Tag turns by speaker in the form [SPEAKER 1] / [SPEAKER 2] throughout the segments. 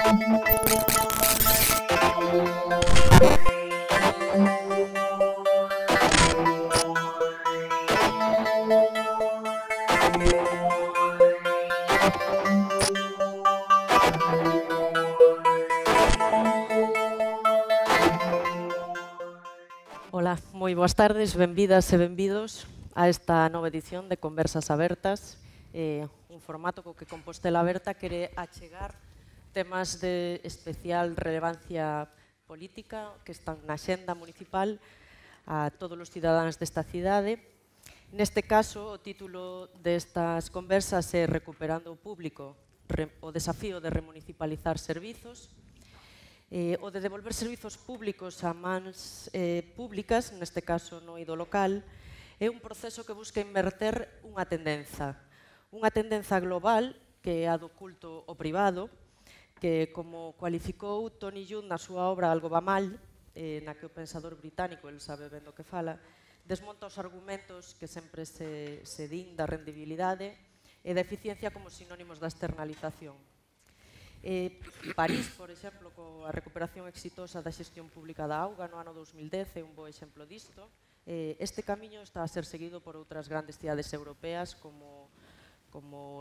[SPEAKER 1] Ola, moi boas tardes, benvidas e benvidos a esta nova edición de Conversas Abertas, un formato co que Compostela Aberta quere achegar temas de especial relevancia política que están na xenda municipal a todos os cidadáns desta cidade. Neste caso, o título destas conversas é Recuperando o Público, o desafío de remunicipalizar servizos. O de devolver servizos públicos a mans públicas, neste caso no eido local, é un proceso que busca inverter unha tendenza global que é a do culto ao privado, que, como cualificou Tony Judt na súa obra Algo va mal, na que o pensador británico, el sabe ben do que fala, desmonta os argumentos que sempre se din da rendibilidade e da eficiencia como sinónimos da externalización. París, por exemplo, coa recuperación exitosa da xestión pública da auga no ano 2010 é un bo exemplo disto. Este camiño está a ser seguido por outras grandes cidades europeas como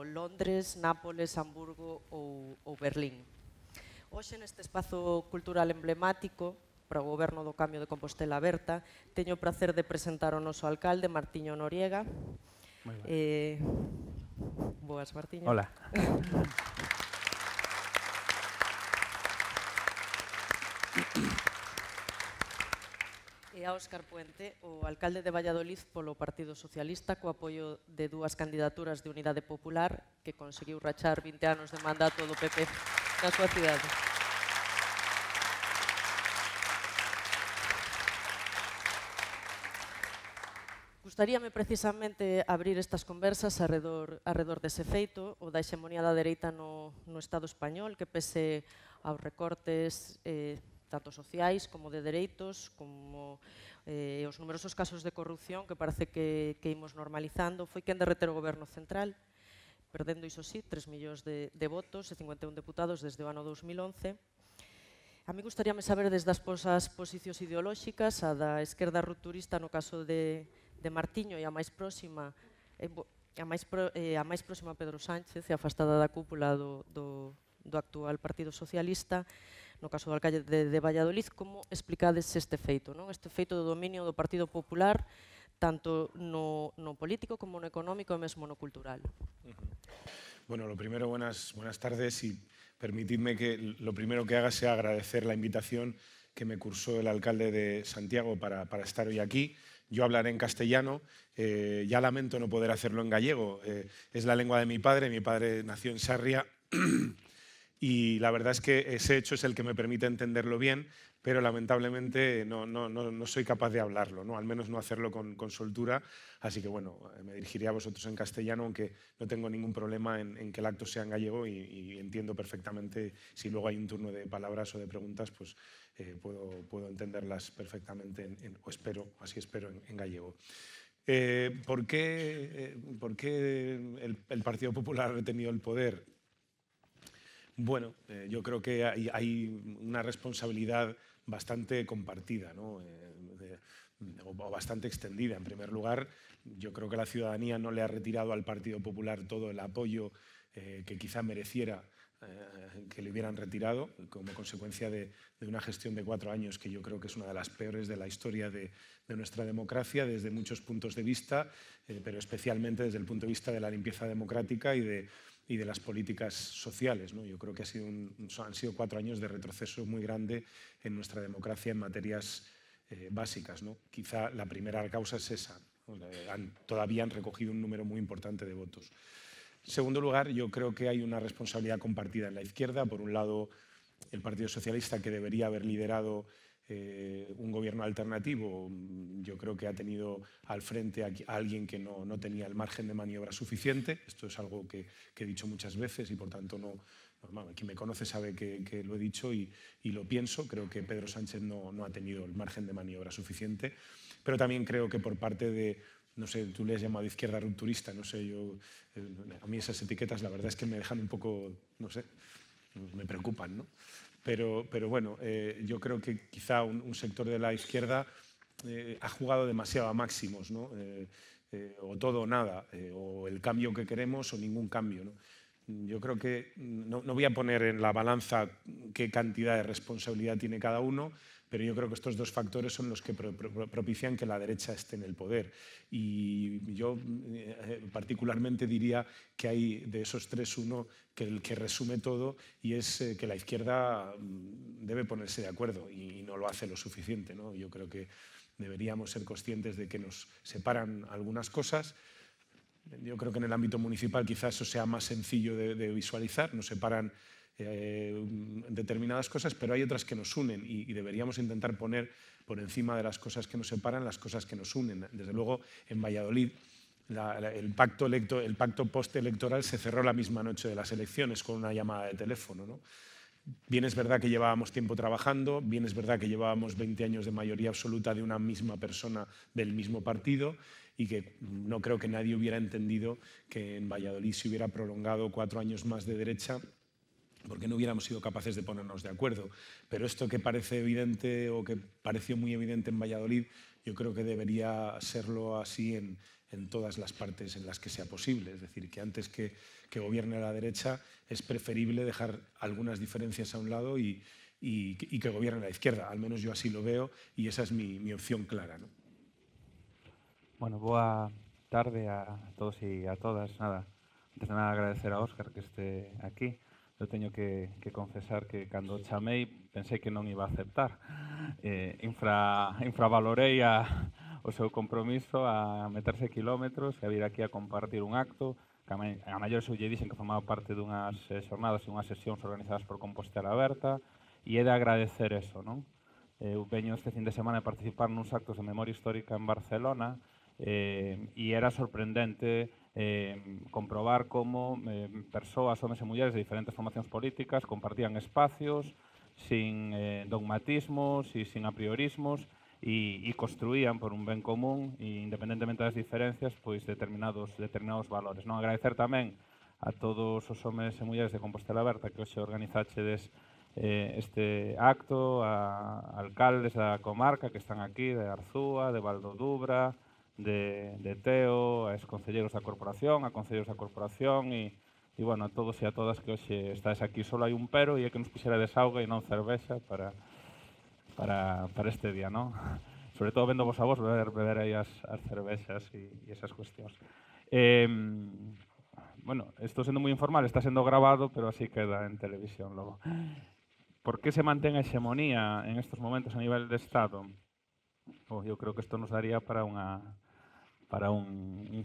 [SPEAKER 1] Londres, Nápoles, Hamburgo ou Berlín. Hoxe, neste espazo cultural emblemático para o Goberno do Cambio de Compostela Aberta, teño o prazer de presentar o noso alcalde, Martiño Noriega. Boas, Martiño.
[SPEAKER 2] Hola.
[SPEAKER 1] E a Óscar Puente, o alcalde de Valladolid polo Partido Socialista, co apoio de dúas candidaturas de Unidade Popular que conseguiu rachar 20 anos de mandato do PP na súa cidade. Gustaríame precisamente abrir estas conversas arredor dese feito, o da hexemonía da dereita no Estado español, que pese aos recortes tanto sociais como de dereitos, como os numerosos casos de corrupción que parece que imos normalizando, foi quen derreter o goberno central, perdendo, iso sí, 3 millóns de votos e 51 deputados desde o ano 2011. A mí gustaríame saber desde as vosas posicións ideolóxicas, a da esquerda rupturista no caso de Martiño e a máis próxima a Pedro Sánchez e afastada da cúpula do actual Partido Socialista, no caso do alcalde de Valladolid, como explicades este feito, non? Este feito do dominio do Partido Popular, tanto no político como no económico e mesmo no cultural.
[SPEAKER 3] Bueno, lo primero, buenas tardes, y permitidme que lo primero que haga sea agradecer la invitación que me cursó el alcalde de Santiago para estar hoy aquí. Yo hablaré en castellano, ya lamento no poder hacerlo en gallego, es la lengua de mi padre nació en Sarria, y la verdad es que ese hecho es el que me permite entenderlo bien, pero lamentablemente no soy capaz de hablarlo, ¿no? Al menos no hacerlo con soltura, así que bueno, me dirigiré a vosotros en castellano, aunque no tengo ningún problema en que el acto sea en gallego y entiendo perfectamente, si luego hay un turno de palabras o de preguntas, pues puedo entenderlas perfectamente, o espero, así espero, en gallego. ¿Por qué el Partido Popular ha retenido el poder? Bueno, yo creo que hay una responsabilidad bastante compartida, ¿no? O bastante extendida. En primer lugar, yo creo que la ciudadanía no le ha retirado al Partido Popular todo el apoyo que quizá mereciera que le hubieran retirado, como consecuencia de una gestión de 4 años que yo creo que es una de las peores de la historia de nuestra democracia, desde muchos puntos de vista, pero especialmente desde el punto de vista de la limpieza democrática y de las políticas sociales, ¿no? Yo creo que han sido 4 años de retroceso muy grande en nuestra democracia en materias básicas, ¿no? Quizá la primera causa es esa, ¿no? Todavía han recogido un número muy importante de votos. En segundo lugar, yo creo que hay una responsabilidad compartida en la izquierda. Por un lado, el Partido Socialista, que debería haber liderado un gobierno alternativo, yo creo que ha tenido al frente a alguien que no tenía el margen de maniobra suficiente. Esto es algo que he dicho muchas veces y, por tanto, quien me conoce sabe que lo he dicho y lo pienso. Creo que Pedro Sánchez no ha tenido el margen de maniobra suficiente, pero también creo que por parte de, no sé, tú le has llamado izquierda rupturista, no sé, a mí esas etiquetas la verdad es que me dejan un poco, no sé, me preocupan, ¿no? Pero bueno, yo creo que quizá un sector de la izquierda ha jugado demasiado a máximos, ¿no? O todo o nada, o el cambio que queremos o ningún cambio, ¿no? Yo creo que no voy a poner en la balanza qué cantidad de responsabilidad tiene cada uno, pero yo creo que estos dos factores son los que propician que la derecha esté en el poder. Y yo particularmente diría que hay de esos tres uno que resume todo, y es que la izquierda debe ponerse de acuerdo y no lo hace lo suficiente, ¿no? Yo creo que deberíamos ser conscientes de que nos separan algunas cosas. Yo creo que en el ámbito municipal quizás eso sea más sencillo de visualizar, nos separan determinadas cosas, pero hay otras que nos unen y deberíamos intentar poner por encima de las cosas que nos separan las cosas que nos unen. Desde luego, en Valladolid, el pacto postelectoral se cerró la misma noche de las elecciones con una llamada de teléfono, ¿no? Bien es verdad que llevábamos tiempo trabajando, bien es verdad que llevábamos 20 años de mayoría absoluta de una misma persona del mismo partido, y que no creo que nadie hubiera entendido que en Valladolid se hubiera prolongado 4 años más de derecha porque no hubiéramos sido capaces de ponernos de acuerdo. Pero esto que parece evidente o que pareció muy evidente en Valladolid, yo creo que debería serlo así en todas las partes en las que sea posible. Es decir, que antes que gobierne la derecha es preferible dejar algunas diferencias a un lado y que gobierne la izquierda. Al menos yo así lo veo y esa es mi opción clara, ¿no?
[SPEAKER 2] Bueno, boa tarde a todos e a todas. Nada, antes de nada agradecer a Óscar que este aquí. Eu teño que confesar que cando chamei pensei que non iba a aceptar. Infravalorei o seu compromiso a meterse kilómetros e a vir aquí a compartir un acto que a maiores eu lle dixen que formaba parte dunhas xornadas e unhas sesións organizadas por Compostela Aberta, e é de agradecer eso, non? Eu veño este fin de semana a participar nuns actos de memoria histórica en Barcelona, e era sorprendente comprobar como persoas, homes e mulleres de diferentes formacións políticas compartían espacios sin dogmatismos e sin apriorismos e construían por un ben común e independentemente das diferencias pois determinados valores. Non agradecer tamén a todos os homes e mulleres de Compostela Aberta que hoxe organizachedes este acto, a alcaldes da comarca que están aquí, de Arzúa, de Valdodubra, de Teo, a exconcelleiros da corporación, a concelleiros da corporación e bueno, a todos e a todas que hoxe estáis aquí. Solo hai un pero e é que nos puxerades auga e non cervexa para este día, non? Sobre todo vendo vos a vos beber aí as cervexas e esas cuestións. Bueno, estou sendo moi informal, está sendo grabado, pero así queda en televisión logo. Por que se mantén a hexemonía en estos momentos a nivel de Estado? Eu creo que isto nos daría para un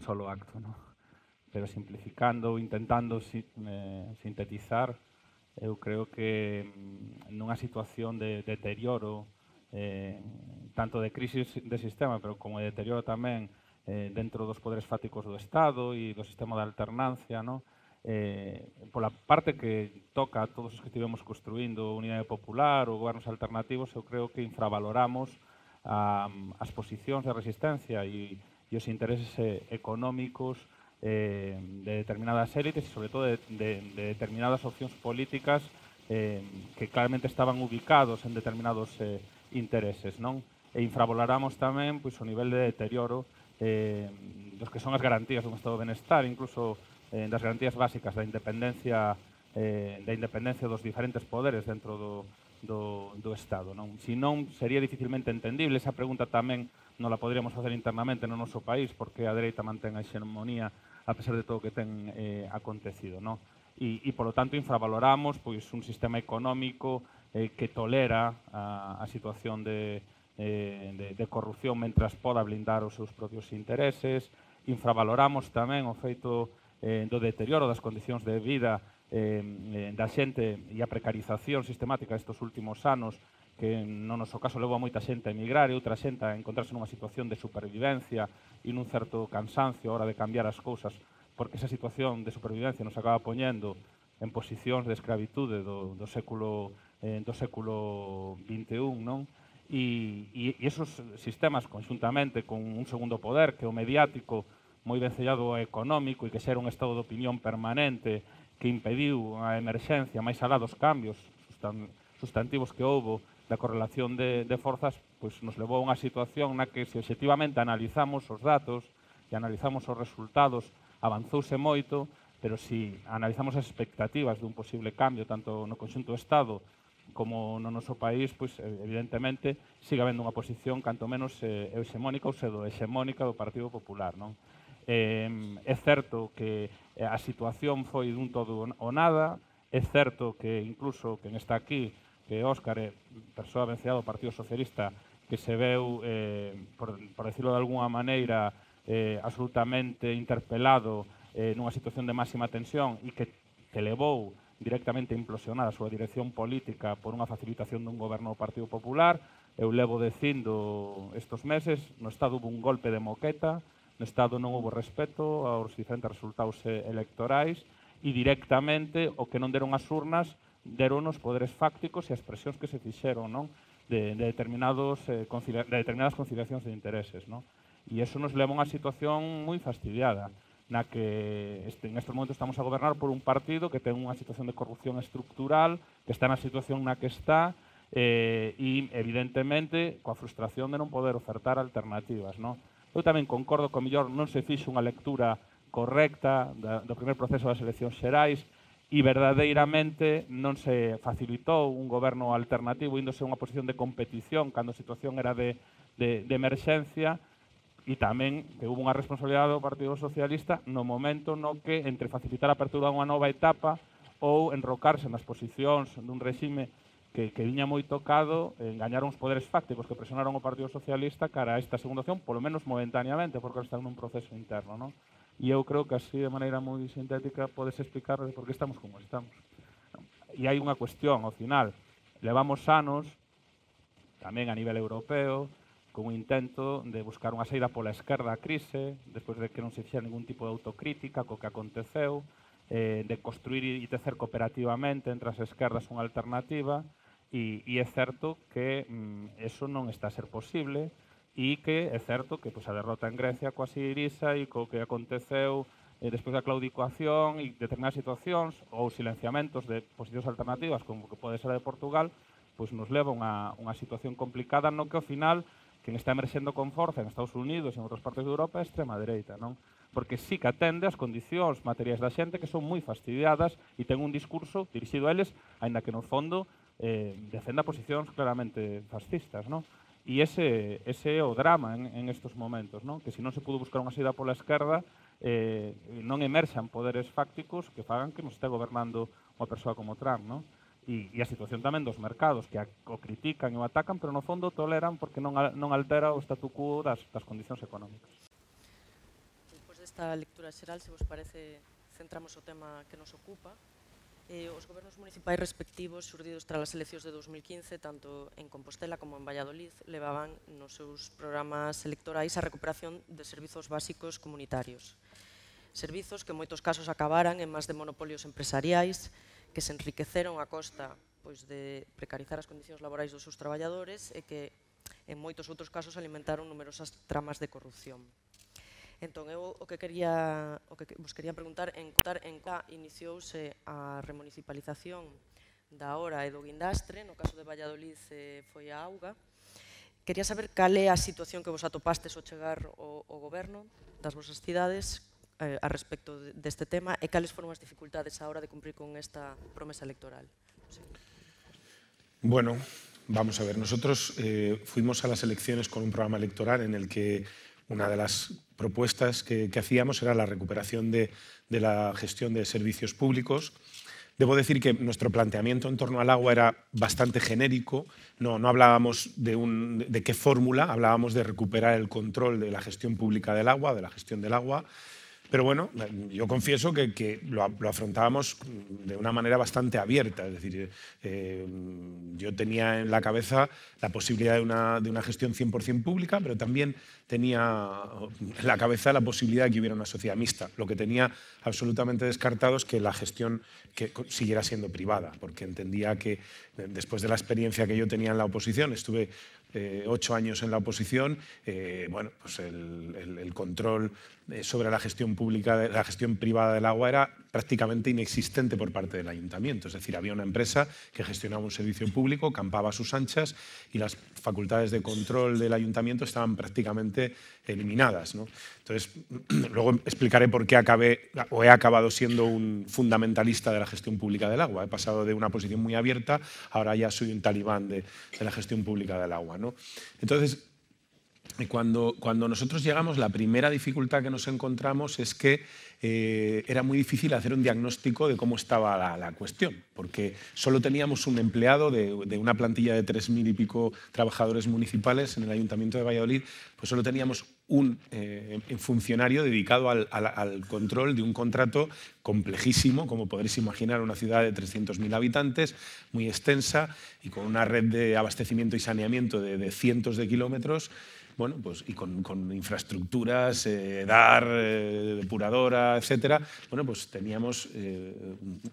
[SPEAKER 2] solo acto, ¿no? Pero simplificando, intentando sintetizar, eu creo que nunha situación de deterioro, tanto de crisis de sistema, pero como de deterioro tamén dentro dos poderes fáticos do Estado e do sistema de alternancia, ¿no? Pola parte que toca a todos os que estivemos construindo Unidade Popular ou gobernos alternativos, eu creo que infravaloramos as posicións de resistencia e os intereses económicos de determinadas élites e, sobre todo, de determinadas opcións políticas que claramente estaban ubicados en determinados intereses, non? E infravaloramos tamén pois, o nivel de deterioro dos que son as garantías dun estado de benestar, incluso das garantías básicas da independencia dos diferentes poderes dentro do Estado, non? Si non, sería dificilmente entendible. Esa pregunta tamén non la poderíamos facer internamente no noso país, porque a dereita mantén a hexemonía a pesar de todo o que ten acontecido, non? E, polo tanto, infravaloramos pois, un sistema económico que tolera a situación de corrupción mentras poda blindar os seus propios intereses. Infravaloramos tamén o feito do deterioro das condicións de vida da xente e a precarización sistemática destes últimos anos, que no noso caso levou a moita xente a emigrar e outra xente a encontrarse nunha situación de supervivencia e nun certo cansancio a hora de cambiar as cousas, porque esa situación de supervivencia nos acaba poñendo en posicións de escravitude do século XXI, non? E esos sistemas, conxuntamente con un segundo poder, que é o mediático, moi vencellado ao económico e que xera un estado de opinión permanente que impediu a emerxencia máis alá dos cambios sustantivos que houbo da correlación de forzas, pois nos levou a unha situación na que, se obxectivamente analizamos os datos e analizamos os resultados, avanzouse moito, pero se analizamos as expectativas dun posible cambio, tanto no conxunto do Estado como no noso país, pois, evidentemente, sigue habendo unha posición canto menos hexemónica ou pseudo-hexemónica do Partido Popular, non? É certo que a situación foi dun todo o nada, é certo que incluso quen está aquí, que Óscar é persoa vencedora do Partido Socialista, que se veu, por decirlo de alguna maneira, absolutamente interpelado nunha situación de máxima tensión e que levou directamente a implosionar a súa dirección política por unha facilitación dun goberno do Partido Popular. Eu levo dicindo estes meses, no Estado hubo un golpe de moqueta, no Estado non houve respeto aos diferentes resultados electorais e directamente o que non deron as urnas deron os poderes fácticos e as presións que se fixeron, non? De determinadas conciliacións de intereses, non? E iso nos leva a unha situación moi fastidiada, na que en estes momentos estamos a gobernar por un partido que ten unha situación de corrupción estructural, que está na situación na que está, e evidentemente coa frustración de non poder ofertar alternativas, non? Eu tamén concordo que mellor non se fixe unha lectura correcta do primer proceso das eleccións xerais e verdadeiramente non se facilitou un goberno alternativo índose a unha posición de competición cando a situación era de emerxencia, e tamén que hubo unha responsabilidade do Partido Socialista no momento no que entre facilitar a apertura a unha nova etapa ou enrocarse nas posicións dun regime que viña moi tocado, engañaron os poderes fácticos que presionaron o Partido Socialista cara a esta segunda opción, polo menos momentaneamente, porque están nun proceso interno, non? E eu creo que así, de maneira moi sintética, podes explicar por que estamos como estamos. E hai unha cuestión, ao final, levamos anos, tamén a nivel europeo, con un intento de buscar unha saída pola esquerda á crise, despois de que non se fixera ningún tipo de autocrítica co que aconteceu, de construir e tecer cooperativamente entre as esquerdas unha alternativa, e é certo que eso non está a ser posible, e que é certo que a derrota en Grecia coa Sirisa e co que aconteceu despois da claudicación e determinadas situacións ou silenciamentos de posicións alternativas como que pode ser a de Portugal, pois nos leva a unha situación complicada no que ao final quen está emerxendo con forza en Estados Unidos e en outras partes de Europa é a extrema dereita, non? Porque sí que atende as condicións materiais da xente que son moi fastidiadas e ten un discurso dirixido a eles, aínda que no fondo defenda posicións claramente fascistas, non? E ese é o drama en estes momentos, non? Que se non se pudo buscar unha saída pola esquerda, non emerxan poderes fácticos que fagan que nos este gobernando unha persoa como Trump, non? E a situación tamén dos mercados, que o critican e o atacan, pero no fondo toleran porque non altera o statu quo das condicións económicas.
[SPEAKER 1] Despois desta lectura xeral, se vos parece, centramos o tema que nos ocupa. Os gobernos municipais respectivos xurdidos tras as eleccións de 2015, tanto en Compostela como en Valladolid, levaban nos seus programas electorais a recuperación de servizos básicos comunitarios. Servizos que en moitos casos acabaran en más de monopolios empresariais, que se enriqueceron a costa de precarizar as condicións laborais dos seus traballadores e que en moitos outros casos alimentaron numerosas tramas de corrupción. Entón, eu o que vos quería preguntar en que iniciouse a remunicipalización da Hora e do Guindastre, no caso de Valladolid foi a Auga. Quería saber cal é a situación que vos atopastes ao chegar ao goberno das vosas cidades a respecto deste tema e cales foron as dificultades a hora de cumprir con esta promesa electoral. Sí.
[SPEAKER 3] Bueno, vamos a ver, nosotros fuimos a las elecciones con un programa electoral en el que una de las propuestas que hacíamos era la recuperación de la gestión de servicios públicos. Debo decir que nuestro planteamiento en torno al agua era bastante genérico, no hablábamos de qué fórmula, hablábamos de recuperar el control de la gestión pública del agua, de la gestión del agua. Pero bueno, yo confieso que lo afrontábamos de una manera bastante abierta. Es decir, yo tenía en la cabeza la posibilidad de una gestión 100% pública, pero también tenía en la cabeza la posibilidad de que hubiera una sociedad mixta. Lo que tenía absolutamente descartado es que la gestión siguiera siendo privada, porque entendía que después de la experiencia que yo tenía en la oposición, estuve 8 años en la oposición, bueno, pues el control sobre la gestión pública, la gestión privada del agua era prácticamente inexistente por parte del ayuntamiento. Es decir, había una empresa que gestionaba un servicio público, campaba a sus anchas y las facultades de control del ayuntamiento estaban prácticamente eliminadas, ¿no? Entonces, luego explicaré por qué he acabado siendo un fundamentalista de la gestión pública del agua. He pasado de una posición muy abierta, ahora ya soy un talibán de la gestión pública del agua, ¿no? Entonces, cuando nosotros llegamos, la primera dificultad que nos encontramos es que era muy difícil hacer un diagnóstico de cómo estaba la cuestión, porque solo teníamos un empleado de una plantilla de 3.000 y pico trabajadores municipales en el Ayuntamiento de Valladolid, pues solo teníamos un funcionario dedicado al control de un contrato complejísimo, como podréis imaginar, una ciudad de 300.000 habitantes, muy extensa y con una red de abastecimiento y saneamiento de cientos de kilómetros. Bueno, pues, y con infraestructuras, depuradora, etcétera. Bueno, pues teníamos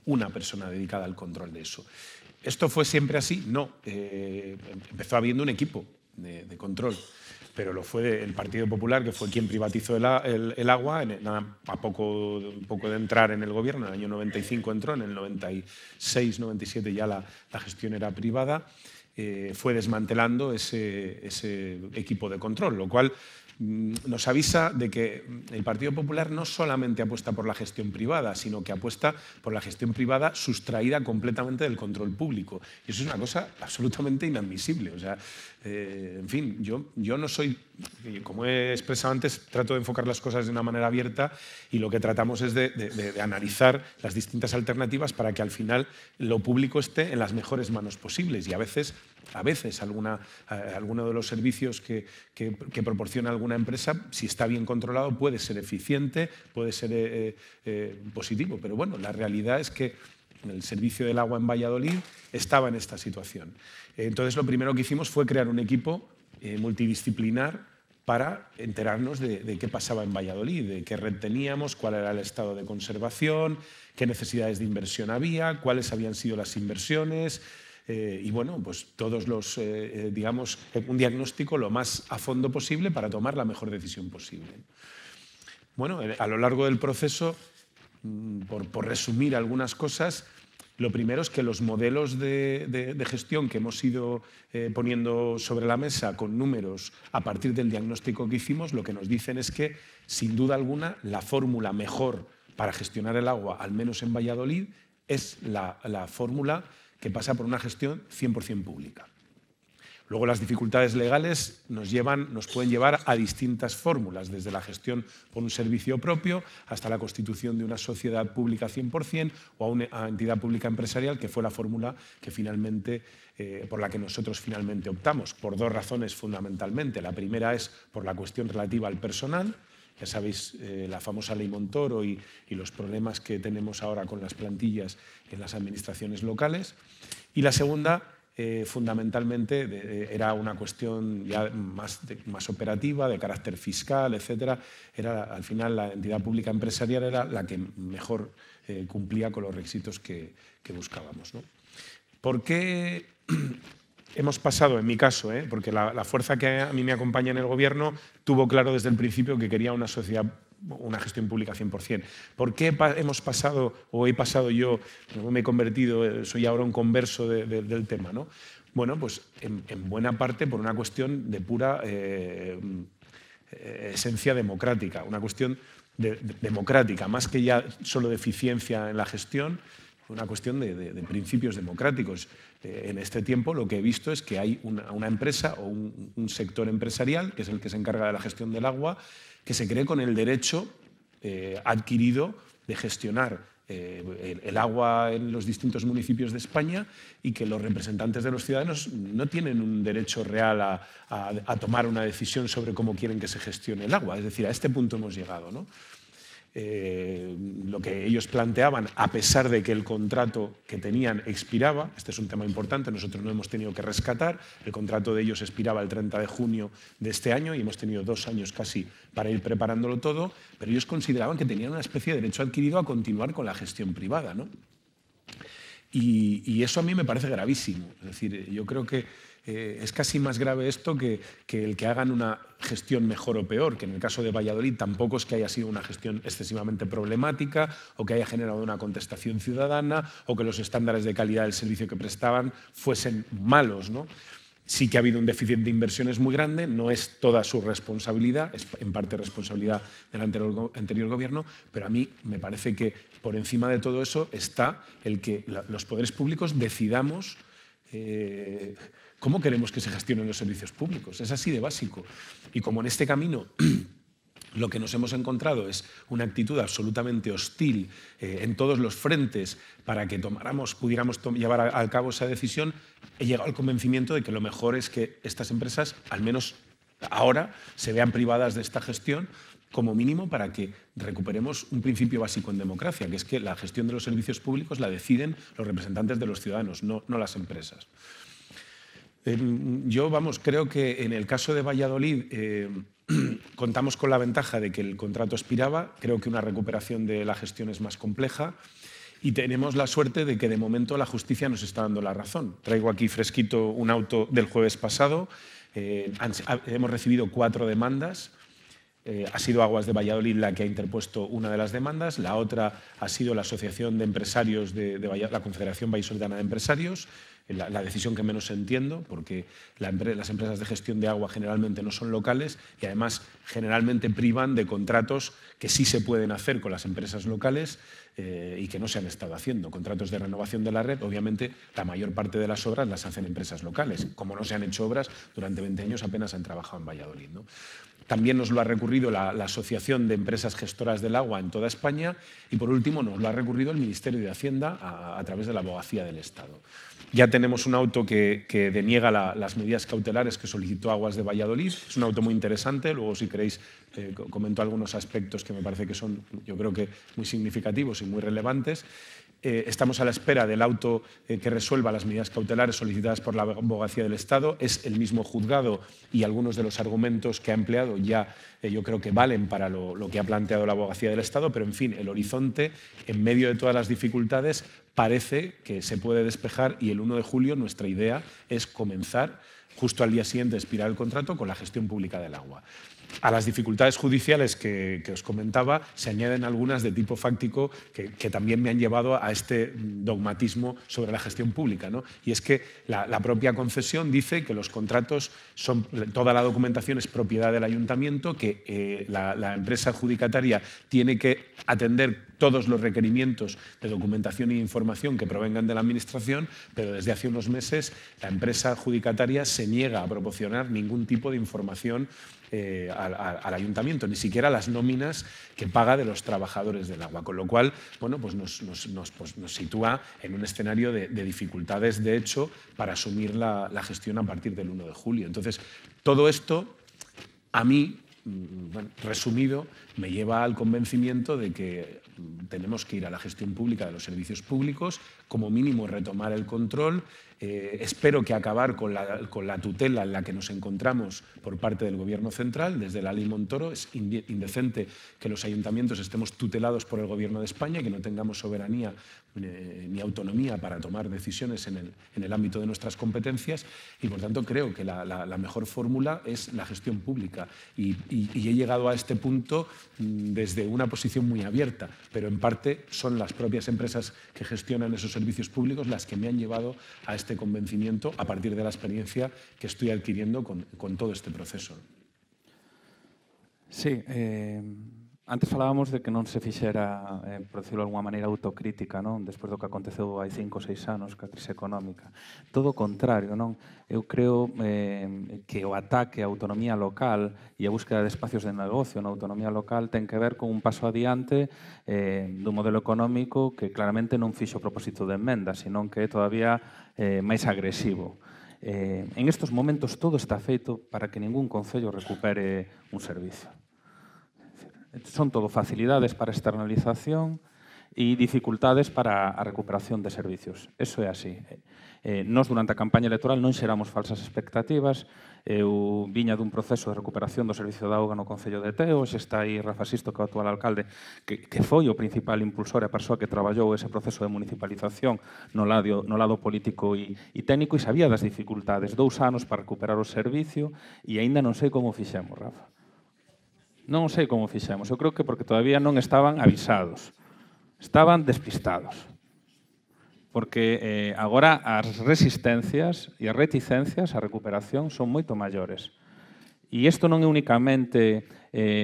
[SPEAKER 3] una persona dedicada al control de eso. ¿Esto fue siempre así? No. Empezó habiendo un equipo de control, pero lo fue el Partido Popular, que fue quien privatizó el agua, a poco de entrar en el gobierno. En el año 95 entró, en el 96, 97 ya la gestión era privada. Fue desmantelando ese equipo de control, lo cual nos avisa de que el Partido Popular no solamente apuesta por la gestión privada, sino que apuesta por la gestión privada sustraída completamente del control público. Y eso es una cosa absolutamente inadmisible. O sea, en fin, yo no soy, como he expresado antes, trato de enfocar las cosas de una manera abierta y lo que tratamos es de analizar las distintas alternativas para que al final lo público esté en las mejores manos posibles. Y a veces alguno de los servicios que proporciona alguna empresa, si está bien controlado, puede ser eficiente, puede ser positivo. Pero bueno, la realidad es que el servicio del agua en Valladolid estaba en esta situación. Entonces, lo primero que hicimos fue crear un equipo multidisciplinar para enterarnos de qué pasaba en Valladolid, de qué red teníamos, cuál era el estado de conservación, qué necesidades de inversión había, cuáles habían sido las inversiones. Y bueno, pues todos los, digamos, un diagnóstico lo más a fondo posible para tomar la mejor decisión posible. Bueno, a lo largo del proceso, por resumir algunas cosas, lo primero es que los modelos de gestión que hemos ido poniendo sobre la mesa con números a partir del diagnóstico que hicimos, lo que nos dicen es que, sin duda alguna, la fórmula mejor para gestionar el agua, al menos en Valladolid, es la fórmula que pasa por una gestión 100% pública. Luego las dificultades legales nos pueden llevar a distintas fórmulas, desde la gestión por un servicio propio hasta la constitución de una sociedad pública 100% o a una entidad pública empresarial, que fue la fórmula que finalmente, por la que nosotros finalmente optamos, por dos razones fundamentalmente. La primera es por la cuestión relativa al personal. Ya sabéis, la famosa ley Montoro y los problemas que tenemos ahora con las plantillas en las administraciones locales. Y la segunda, fundamentalmente, era una cuestión ya más operativa, de carácter fiscal, etcétera. Al final, la entidad pública empresarial era la que mejor cumplía con los requisitos que buscábamos, ¿no? ¿Por qué hemos pasado, en mi caso, porque la fuerza que a mí me acompaña en el gobierno tuvo claro desde el principio que quería una gestión pública 100%. ¿Por qué hemos pasado, o he pasado yo, me he convertido, soy ahora un converso del tema, ¿no? Bueno, pues en buena parte por una cuestión de pura esencia democrática, una cuestión democrática, más que ya solo de eficiencia en la gestión, una cuestión de principios democráticos. En este tiempo lo que he visto es que hay una empresa o un sector empresarial, que es el que se encarga de la gestión del agua, que se cree con el derecho adquirido de gestionar el agua en los distintos municipios de España, y que los representantes de los ciudadanos no tienen un derecho real a tomar una decisión sobre cómo quieren que se gestione el agua. Es decir, a este punto hemos llegado, ¿no? Lo que ellos planteaban, a pesar de que el contrato que tenían expiraba, este es un tema importante, nosotros no hemos tenido que rescatar, el contrato de ellos expiraba el 30 de junio de este año y hemos tenido 2 años casi para ir preparándolo todo, pero ellos consideraban que tenían una especie de derecho adquirido a continuar con la gestión privada, ¿no? Y eso a mí me parece gravísimo. Es decir, yo creo que es casi más grave esto que el que hagan una gestión mejor o peor, que en el caso de Valladolid tampoco es que haya sido una gestión excesivamente problemática o que haya generado una contestación ciudadana o que los estándares de calidad del servicio que prestaban fuesen malos, ¿no? Sí que ha habido un déficit de inversiones muy grande, no es toda su responsabilidad, es en parte responsabilidad del anterior gobierno, pero a mí me parece que por encima de todo eso está el que los poderes públicos decidamos cómo queremos que se gestionen los servicios públicos. Es así de básico. Y como en este camino lo que nos hemos encontrado es una actitud absolutamente hostil en todos los frentes para que pudiéramos llevar a cabo esa decisión, he llegado al convencimiento de que lo mejor es que estas empresas, al menos ahora, se vean privadas de esta gestión, como mínimo para que recuperemos un principio básico en democracia, que es que la gestión de los servicios públicos la deciden los representantes de los ciudadanos, no las empresas. Yo, creo que en el caso de Valladolid contamos con la ventaja de que el contrato expiraba, creo que una recuperación de la gestión es más compleja y tenemos la suerte de que de momento la justicia nos está dando la razón. Traigo aquí fresquito un auto del jueves pasado, hemos recibido 4 demandas. Ha sido Aguas de Valladolid la que ha interpuesto una de las demandas, la otra ha sido la Asociación de Empresarios de la Confederación Vallisoletana de Empresarios, la decisión que menos entiendo, porque las empresas de gestión de agua generalmente no son locales y además generalmente privan de contratos que sí se pueden hacer con las empresas locales y que no se han estado haciendo. Contratos de renovación de la red, obviamente la mayor parte de las obras las hacen empresas locales. Como no se han hecho obras, durante 20 años apenas han trabajado en Valladolid, ¿no? También nos lo ha recurrido la Asociación de Empresas Gestoras del Agua en toda España y, por último, nos lo ha recurrido el Ministerio de Hacienda a través de la Abogacía del Estado. Ya tenemos un auto que deniega las medidas cautelares que solicitó Aguas de Valladolid. Es un auto muy interesante. Luego, si queréis, comento algunos aspectos que me parece que son, yo creo que muy significativos y muy relevantes. Estamos a la espera del auto que resuelva las medidas cautelares solicitadas por la Abogacía del Estado. Es el mismo juzgado y algunos de los argumentos que ha empleado ya yo creo que valen para lo que ha planteado la Abogacía del Estado, pero en fin, el horizonte, en medio de todas las dificultades, parece que se puede despejar y el 1 de julio nuestra idea es comenzar, justo al día siguiente de expirar el contrato, con la gestión pública del agua. A las dificultades judiciales que os comentaba se añaden algunas de tipo fáctico que también me han llevado a este dogmatismo sobre la gestión pública, ¿no? Y es que la propia concesión dice que los contratos toda la documentación es propiedad del ayuntamiento, que la empresa adjudicataria tiene que atender todos los requerimientos de documentación e información que provengan de la Administración, pero desde hace unos meses la empresa adjudicataria se niega a proporcionar ningún tipo de información al ayuntamiento, ni siquiera las nóminas que paga de los trabajadores del agua, con lo cual bueno, pues nos sitúa en un escenario de dificultades de hecho para asumir la gestión a partir del 1 de julio. Entonces, todo esto a mí, bueno, resumido, me lleva al convencimiento de que tenemos que ir a la gestión pública de los servicios públicos, como mínimo retomar el control. Espero que acabar con la tutela en la que nos encontramos por parte del Gobierno central, desde la Ley Montoro. Es indecente que los ayuntamientos estemos tutelados por el Gobierno de España, que no tengamos soberanía ni autonomía para tomar decisiones en el ámbito de nuestras competencias y, por tanto, creo que la mejor fórmula es la gestión pública. Y he llegado a este punto desde una posición muy abierta, pero en parte son las propias empresas que gestionan esos servicios públicos las que me han llevado a este convencimiento a partir de la experiencia que estoy adquiriendo con todo este proceso.
[SPEAKER 2] Sí, antes falábamos de que non se fixera, por decirlo de alguma maneira, autocrítica, non? Despois do que aconteceu hai 5 ou 6 anos ca crise económica. Todo o contrario, non? Eu creo que o ataque á autonomía local e a búsqueda de espacios de negocio na autonomía local ten que ver con un paso adiante dun modelo económico que claramente non fixo propósito de emenda, senón que é todavía máis agresivo. En estes momentos todo está feito para que ningún concello recupere un servicio. Son todo facilidades para externalización e dificultades para a recuperación de servicios. Eso é así. Nós, durante a campaña electoral, non xeramos falsas expectativas. Eu viña dun proceso de recuperación do servicio de auga no Concello de Teo, xe está aí Rafa Sisto, que é o actual alcalde, que foi o principal impulsor e a persoa que traballou ese proceso de municipalización no lado político e técnico, e sabía das dificultades. 2 anos para recuperar o servicio e aínda non sei como fixemos, Rafa. Non sei como fixemos. Eu creo que porque todavía non estaban avisados. Estaban despistados. Porque agora as resistencias e as reticencias á recuperación son moito maiores. E isto non é únicamente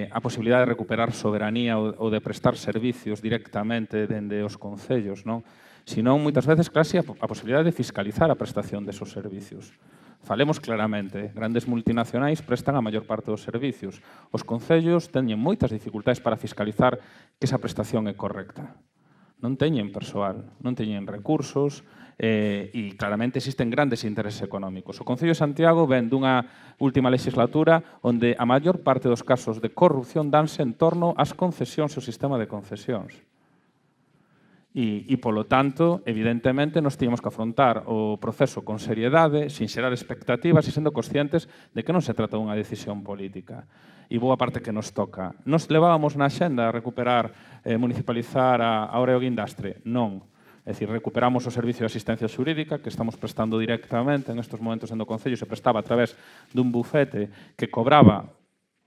[SPEAKER 2] a posibilidade de recuperar soberanía ou de prestar servicios directamente dende os concellos, non? Senón, moitas veces, case a posibilidade de fiscalizar a prestación desos servicios. Falemos claramente, grandes multinacionais prestan a maior parte dos servicios. Os concellos teñen moitas dificultades para fiscalizar que esa prestación é correcta. Non teñen persoal, non teñen recursos e claramente existen grandes intereses económicos. O Concello de Santiago ven dunha última legislatura onde a maior parte dos casos de corrupción danse en torno ás concesións e ao sistema de concesións. E, polo tanto, evidentemente, nos tínhamos que afrontar o proceso con seriedade, sin xerar expectativas e sendo conscientes de que non se trata dunha decisión política. E boa parte que nos toca. Nos levábamos na xenda a recuperar, municipalizar a Ourego Guindastre? Non. É dicir, recuperamos o servicio de asistencia xurídica que estamos prestando directamente en estes momentos no Concello, se prestaba a través dun bufete que cobraba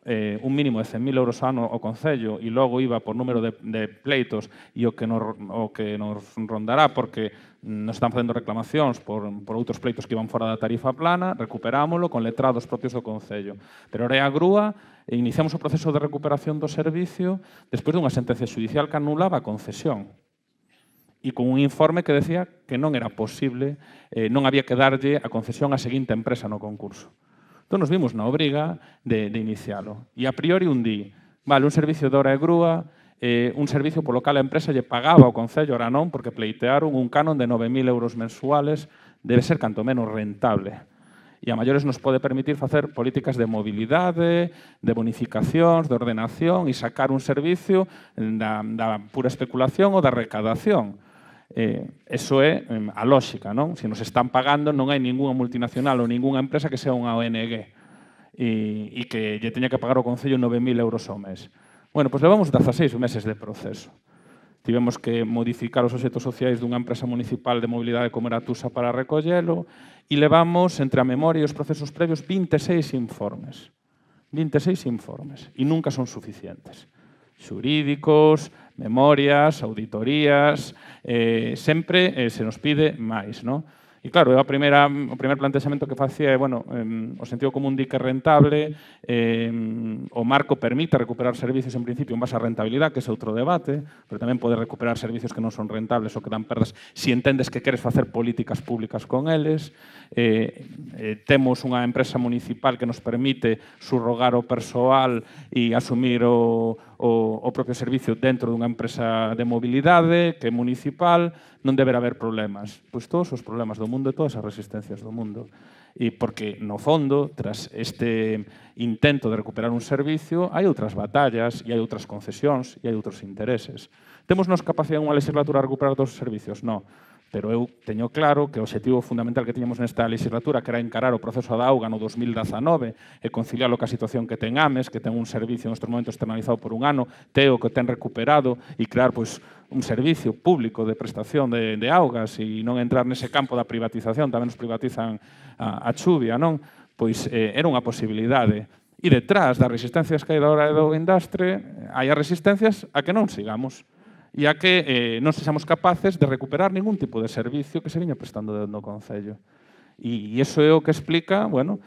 [SPEAKER 2] un mínimo de 100.000 euros ao ano ao Concello e logo iba por número de pleitos e o que nos rondará porque nos están facendo reclamacións por outros pleitos que iban fora da tarifa plana, recuperámoslo con letrados propios do Concello. Pero ahora é a grúa e iniciamos o proceso de recuperación do servicio despois dunha sentencia judicial que anulaba a concesión e con un informe que decía que non era posible, non había que darlle a concesión á seguinte empresa no concurso. Entón, nos vimos na obriga de inicialo. E a priori un di, vale, un servicio de hora e grúa, un servicio polo cal a empresa lle pagaba ao Concello, ora non, porque pleitearon un canon de 9.000 euros mensuales, debe ser canto menos rentable. E a maiores nos pode permitir facer políticas de mobilidade, de bonificacións, de ordenación e sacar un servicio da pura especulación ou da recadación. Eso é a lógica, non? Se nos están pagando, non hai ninguna multinacional ou ninguna empresa que sea unha ONG e que lle teña que pagar ao Concello 9.000 euros ao mes. Bueno, pois levamos 16 meses de proceso. Tivemos que modificar os obxectos sociais dunha empresa municipal de mobilidade como era Tusa para recollelo e levamos, entre a memoria e os procesos previos, 26 informes. 26 informes. E nunca son suficientes. Xurídicos, memorias, auditorías, sempre se nos pide máis, non? E claro, o primer plantexamento que facía é, bueno, o sentido común di que é rentable, o marco permite recuperar servicios en principio en base a rentabilidade, que é outro debate, pero tamén pode recuperar servicios que non son rentables ou que dan perdas se entendes que queres facer políticas públicas con eles. Temos unha empresa municipal que nos permite subrogar o persoal e asumir o propio servicio dentro dunha empresa de mobilidade que é municipal, non deberá haber problemas. Pois todos os problemas do mundo e todas as resistencias do mundo. E porque, no fondo, tras este intento de recuperar un servicio, hai outras batallas, e hai outras concesións, e hai outros intereses. Temos nos capacidade en unha legislatura de recuperar todos os servicios? Non. Pero eu teño claro que o obxectivo fundamental que tiñamos nesta legislatura, que era encarar o proceso da auga no 2019 e conciliarlo ca situación que ten Ames, que ten un servicio nestes momentos externalizado por un ano, Teo que ten recuperado e crear pois, un servicio público de prestación de augas e non entrar nese campo da privatización, tamén nos privatizan a chuvia, non? Pois era unha posibilidade. E detrás das resistencias que hai da hora do Guindastre, hai as resistencias a que non sigamos. E a que non sexamos capaces de recuperar ningún tipo de servicio que se viña prestando no Concello. E iso é o que explica, bueno,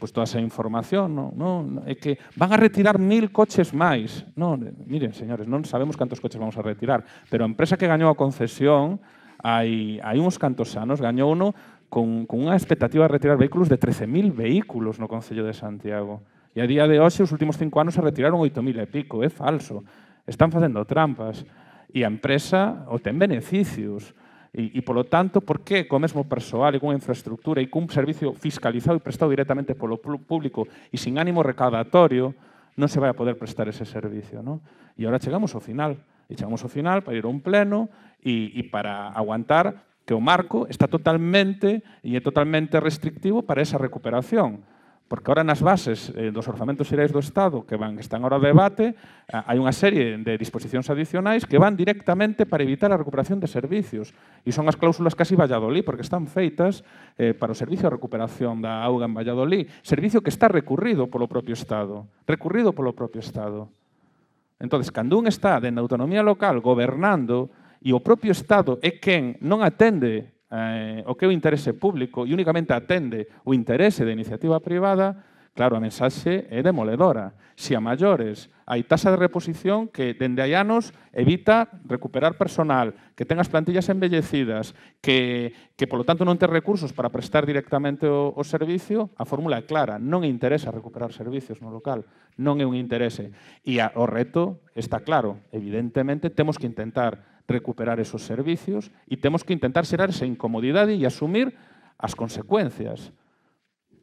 [SPEAKER 2] pois toda esa información, non? É que van a retirar 1.000 coches máis. Non, miren, señores, non sabemos cantos coches vamos a retirar, pero a empresa que gañou a concesión hai uns cantos anos gañou uno con unha expectativa de retirar vehículos de 13.000 vehículos no Concello de Santiago. E a día de hoxe, os últimos 5 anos, se retiraron 8.000 e pico. É falso. Están facendo trampas. E a empresa o ten beneficios. E, polo tanto, por que co mesmo persoal e cunha infraestructura e cun servicio fiscalizado e prestado directamente polo público e sin ánimo recaudatorio non se vai a poder prestar ese servicio, non? E agora chegamos ao final.
[SPEAKER 4] E chegamos ao final para ir a un pleno e para aguantar que o marco está totalmente e é totalmente restrictivo para esa recuperación. Porque ahora nas bases dos orzamentos xerais do Estado que están ahora a debate, hai unha serie de disposicións adicionais que van directamente para evitar a recuperación de servicios. E son as cláusulas casi Valladolid, porque están feitas para o servicio de recuperación da auga en Valladolid. Servicio que está recurrido polo propio Estado. Recurrido polo propio Estado. Entón, cando un está dentro da autonomía local gobernando e o propio Estado é quen non atende o que é o interese público e únicamente atende o interese da iniciativa privada, claro, a mensaxe é demoledora. Se a maiores hai taxa de reposición que dende hai anos evita recuperar personal, que ten as plantillas embellecidas, que polo tanto non ten recursos para prestar directamente o servicio, a fórmula é clara, non interesa recuperar servicios no local, non é un interese. E o reto está claro, evidentemente temos que intentar recuperar esos servicios e temos que intentar xerar esa incomodidade e asumir as consecuencias.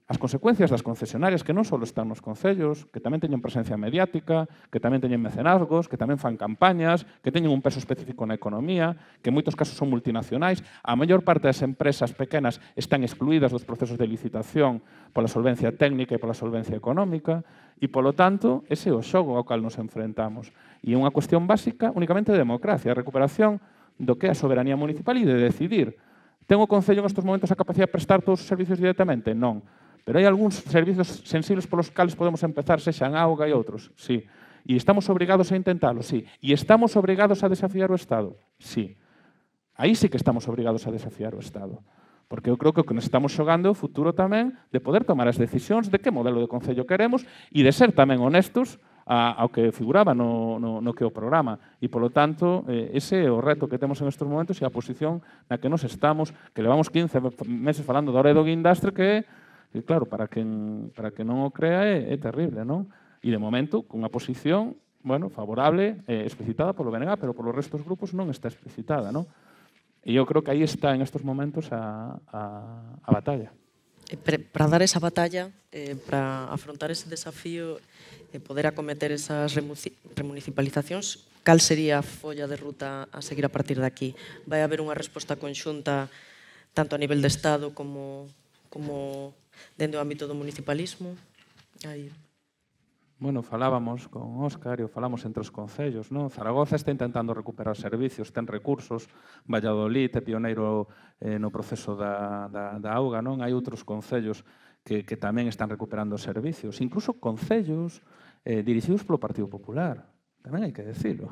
[SPEAKER 4] As consecuencias das concesionarias que non só están nos concellos, que tamén teñen presencia mediática, que tamén teñen mecenazgos, que tamén fan campañas, que teñen un peso específico na economía, que en moitos casos son multinacionais. A maior parte das empresas pequenas están excluídas dos procesos de licitación pola solvencia técnica e pola solvencia económica e, polo tanto, ese é o xogo ao cal nos enfrentamos. E é unha cuestión básica únicamente de democracia, a recuperación do que é a soberanía municipal e de decidir. Ten o Concello en estes momentos a capacidade de prestar todos os servicios directamente? Non. Pero hai algúns servicios sensibles polos cales podemos empezar, sexan auga e outros? Sí. E estamos obrigados a intentalo? Sí. E estamos obrigados a desafiar o Estado? Sí. Aí sí que estamos obrigados a desafiar o Estado. Porque eu creo que o que nos estamos xogando é o futuro tamén de poder tomar as decisións de que modelo de Concello queremos e de ser tamén honestos ao que figuraba no que é o programa. E, polo tanto, ese é o reto que temos en estes momentos e a posición na que nos estamos, que levamos 15 meses falando da hora do guindastre, que claro, para quen non o crea é terrible, non? E, de momento, con unha posición, bueno, favorable, explicitada polo BNG, pero polo resto dos grupos non está explicitada, non? E eu creo que aí está en estes momentos a batalla.
[SPEAKER 1] Para dar esa batalla, para afrontar ese desafío e poder acometer esas remunicipalizacións, cal sería a folla de ruta a seguir a partir de aquí? Vai haber unha resposta conxunta tanto a nivel de Estado como dentro do ámbito do municipalismo?
[SPEAKER 4] Bueno, falábamos con Óscar e falamos entre os concellos, non? Zaragoza está intentando recuperar servicios, ten recursos, Valladolid é pioneiro no proceso da auga, non? Hai outros concellos que tamén están recuperando servicios, incluso concellos dirixidos polo Partido Popular, tamén hai que decirlo.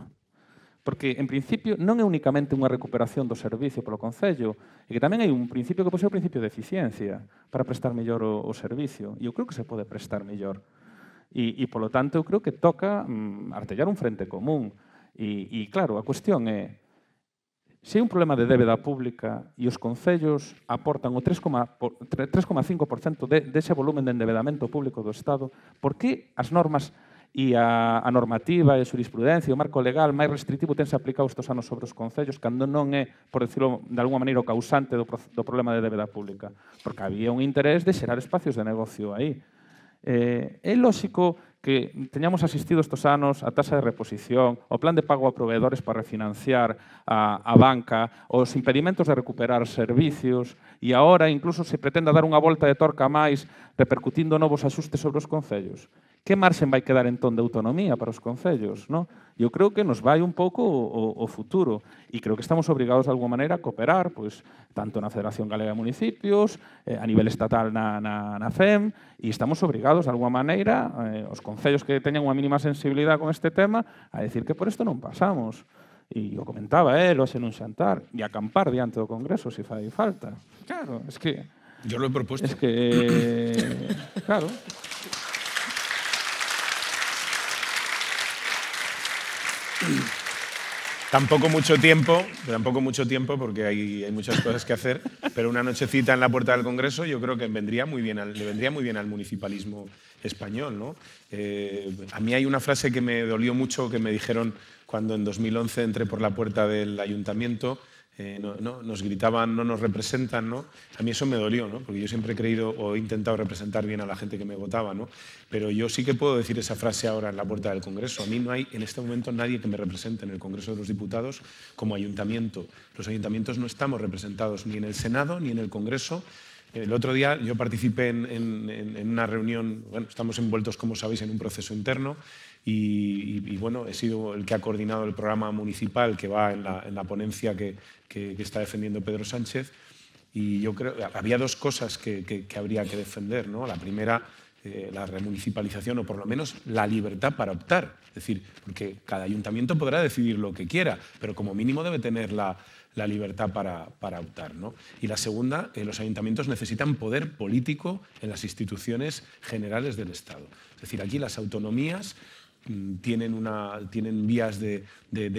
[SPEAKER 4] Porque, en principio, non é únicamente unha recuperación do servicio polo Concello, e que tamén hai un principio que pode ser o principio de eficiencia para prestar mellor o servicio. E eu creo que se pode prestar mellor. E, polo tanto, eu creo que toca artellar un frente común. E, claro, a cuestión é, se hai un problema de débeda pública e os concellos aportan o 3,5% dese volumen de endebedamento público do Estado, por que as normas e a normativa e a xurisprudencia, o marco legal máis restrictivo tense aplicado estes anos sobre os concellos cando non é, por decirlo de alguma maneira, o causante do problema de débeda pública? Porque había un interés de xerar espacios de negocio aí. É lóxico que teñamos asistido estes anos a taxa de reposición, o plan de pago a proveedores para refinanciar a banca, os impedimentos de recuperar servicios e agora incluso se pretenda dar unha volta de torca máis repercutindo novos axustes sobre os concellos. Que marxen vai quedar entón de autonomía para os concellos? Eu creo que nos vai un pouco o futuro e creo que estamos obrigados de alguma maneira a cooperar, pois, tanto na Federación Galega de Municipios, a nivel estatal na FEM, e estamos obrigados de alguma maneira, os concellos que teñan unha mínima sensibilidade con este tema, a decir que por isto non pasamos. E o comentaba hoxe nun xantar, e acampar diante do Congreso se fai falta. Claro, es que...
[SPEAKER 3] Yo lo he propuesto.
[SPEAKER 4] Es que... Claro...
[SPEAKER 3] Tampoco mucho tiempo porque hay muchas cosas que hacer, pero una nochecita en la puerta del Congreso yo creo que le vendría muy bien al municipalismo español, ¿no? A mí hay una frase que me dolió mucho que me dijeron cuando en 2011 entré por la puerta del ayuntamiento nos gritaban, no nos representan, ¿no? A mí eso me dolió, ¿no? Porque yo siempre he creído o he intentado representar bien a la gente que me votaba, ¿no? Pero yo sí que puedo decir esa frase ahora en la puerta del Congreso. A mí no hay en este momento nadie que me represente en el Congreso de los Diputados como ayuntamiento. Los ayuntamientos no estamos representados ni en el Senado ni en el Congreso. El otro día yo participé en una reunión, bueno, estamos envueltos, como sabéis, en un proceso interno y bueno, he sido el que ha coordinado el programa municipal que va en la ponencia que está defendiendo Pedro Sánchez, y yo creo que había dos cosas que habría que defender, ¿no? La primera, la remunicipalización, o por lo menos la libertad para optar. Es decir, porque cada ayuntamiento podrá decidir lo que quiera, pero como mínimo debe tener la libertad para optar, ¿no? Y la segunda, los ayuntamientos necesitan poder político en las instituciones generales del Estado. Es decir, aquí las autonomías tienen vías de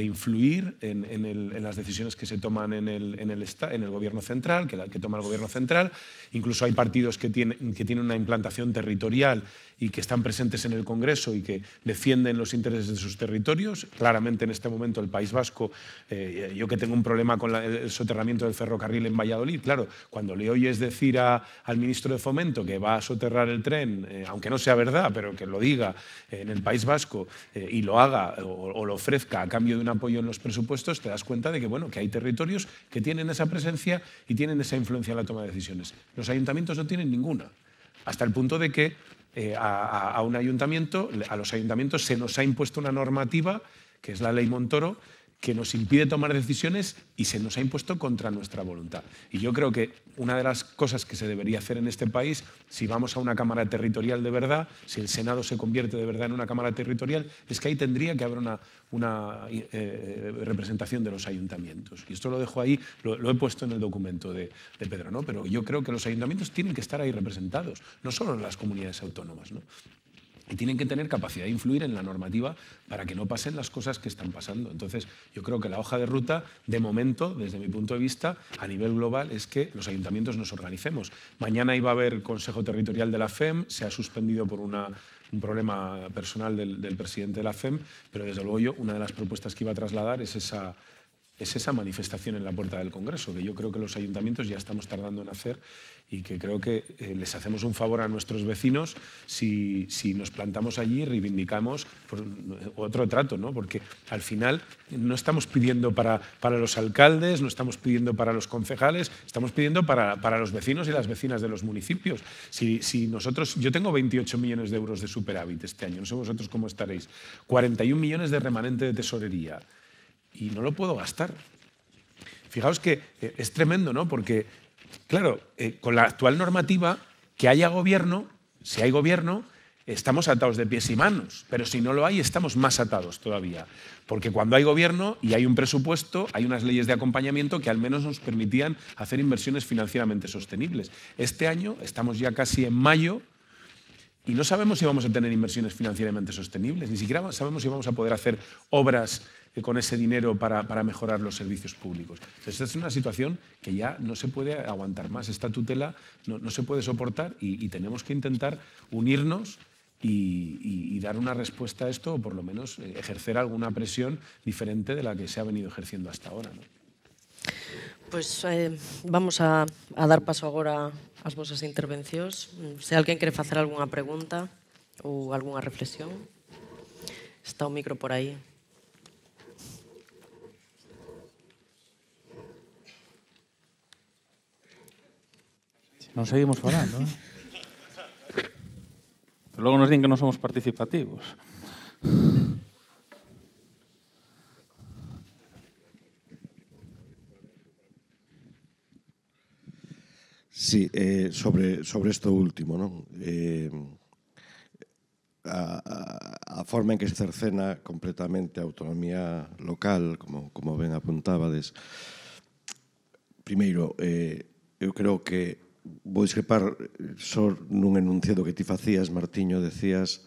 [SPEAKER 3] influir en las decisiones que se toman en el gobierno central, que toma el gobierno central. Incluso hay partidos que tienen una implantación territorial y que están presentes en el Congreso y que defienden los intereses de sus territorios. Claramente en este momento el País Vasco, yo que tengo un problema con el soterramiento del ferrocarril en Valladolid, claro, cuando le oyes decir al ministro de Fomento que va a soterrar el tren, aunque no sea verdad, pero que lo diga en el País Vasco y lo haga o lo ofrezca a cambio de un apoyo en los presupuestos, te das cuenta de que, bueno, que hay territorios que tienen esa presencia y tienen esa influencia en la toma de decisiones. Los ayuntamientos no tienen ninguna, hasta el punto de que a los ayuntamientos se nos ha impuesto una normativa, que es la Ley Montoro, que nos impide tomar decisiones y se nos ha impuesto contra nuestra voluntad. Y yo creo que una de las cosas que se debería hacer en este país, si vamos a una Cámara Territorial de verdad, si el Senado se convierte de verdad en una Cámara Territorial, es que ahí tendría que haber una representación de los ayuntamientos. Y esto lo dejo ahí, lo he puesto en el documento de Pedro, ¿no? Pero yo creo que los ayuntamientos tienen que estar ahí representados, no solo las comunidades autónomas, ¿no? Y tienen que tener capacidad de influir en la normativa para que no pasen las cosas que están pasando. Entonces, yo creo que la hoja de ruta, de momento, desde mi punto de vista, a nivel global, es que los ayuntamientos nos organicemos. Mañana iba a haber Consejo Territorial de la FEM, se ha suspendido por un problema personal del presidente de la FEM, pero desde luego yo, una de las propuestas que iba a trasladar es esa manifestación en la puerta del Congreso, que yo creo que los ayuntamientos ya estamos tardando en hacer y que creo que les hacemos un favor a nuestros vecinos si nos plantamos allí y reivindicamos otro trato, ¿no? Porque al final no estamos pidiendo para los alcaldes, no estamos pidiendo para los concejales, estamos pidiendo para los vecinos y las vecinas de los municipios. Si nosotros, yo tengo 28 millones de euros de superávit este año, no sé vosotros cómo estaréis, 41 millones de remanente de tesorería, y no lo puedo gastar. Fijaos que es tremendo, ¿no? Porque, claro, con la actual normativa, que haya gobierno, si hay gobierno, estamos atados de pies y manos, pero si no lo hay, estamos más atados todavía. Porque cuando hay gobierno y hay un presupuesto, hay unas leyes de acompañamiento que al menos nos permitían hacer inversiones financieramente sostenibles. Este año, estamos ya casi en mayo, y no sabemos si vamos a tener inversiones financieramente sostenibles, ni siquiera sabemos si vamos a poder hacer obras con ese dinero para mejorar los servicios públicos. Entonces, esta es una situación que ya no se puede aguantar más. Esta tutela no se puede soportar y tenemos que intentar unirnos y dar una respuesta a esto, o por lo menos ejercer alguna presión diferente de la que se ha venido ejerciendo hasta ahora, ¿no?
[SPEAKER 1] Pois vamos a dar paso agora ás vosas intervencións. Se alguén quere facer algunha pregunta ou algunha reflexión, está o micro por aí.
[SPEAKER 4] Non seguimos falando, ¿no? Pero logo nos din que non somos participativos.
[SPEAKER 5] Sí, sobre esto último, non? A forma en que se cercena completamente a autonomía local, como ben apuntábades. Primeiro, eu creo que vou discrepar só nun enunciado que ti facías, Martiño, decías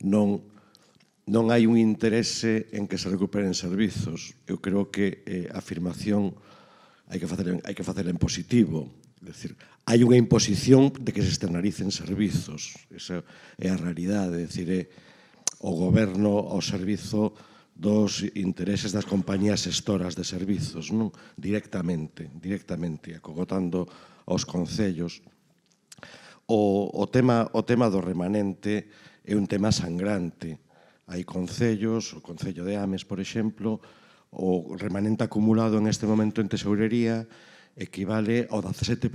[SPEAKER 5] non hai un interese en que se recuperen servizos. Eu creo que a afirmación hai que facela en positivo. É dicir, hai unha imposición de que se externaricen servizos. Esa é a realidade. É dicir, o goberno ao servizo dos intereses das compañías xestoras de servizos, non? Directamente, acogotando aos concellos. O tema do remanente é un tema sangrante. Hai concellos, o Concello de Ames, por exemplo, o remanente acumulado en este momento en tesourería equivale ao 17%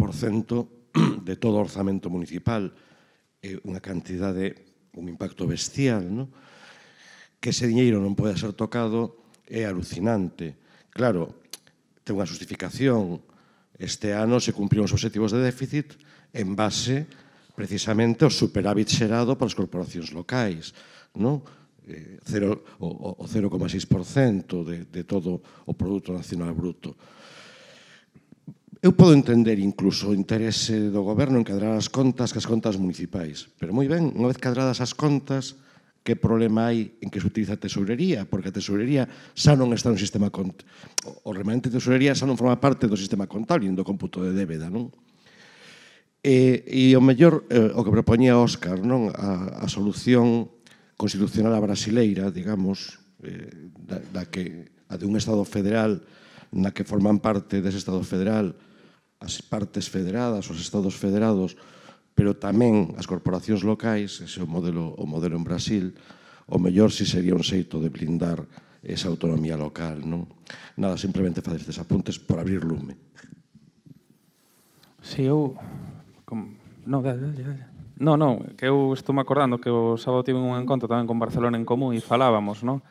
[SPEAKER 5] de todo o orzamento municipal. É unha cantidade, un impacto bestial, non? Que ese diñeiro non pode ser tocado é alucinante. Claro, ten unha justificación. Este ano se cumpriron os obxectivos de déficit en base precisamente ao superávit xerado para as corporacións locais, non? O 0,6% de todo o Produto Nacional Bruto. Eu podo entender incluso o interese do goberno en cadrar as contas que as contas municipais, pero moi ben, unha vez cadradas as contas, que problema hai en que se utiliza a tesourería? Porque a tesourería xa non está no sistema contable. O remanente de tesourería xa non forma parte do sistema contable, do cómputo de débeda, non? E o mellor, o que propoñía Óscar, non? A solución constitucional a brasileira, digamos, a de un Estado federal na que forman parte dese Estado federal as partes federadas, os Estados federados, pero tamén as corporacións locais, ese é o modelo en Brasil, o mellor si sería un xeito de blindar esa autonomía local, non? Nada, simplemente facer estes apuntes por abrir lume.
[SPEAKER 4] Si, eu... Non, que eu estou me acordando que o sábado tive un encontro tamén con Barcelona en Común e falábamos, non?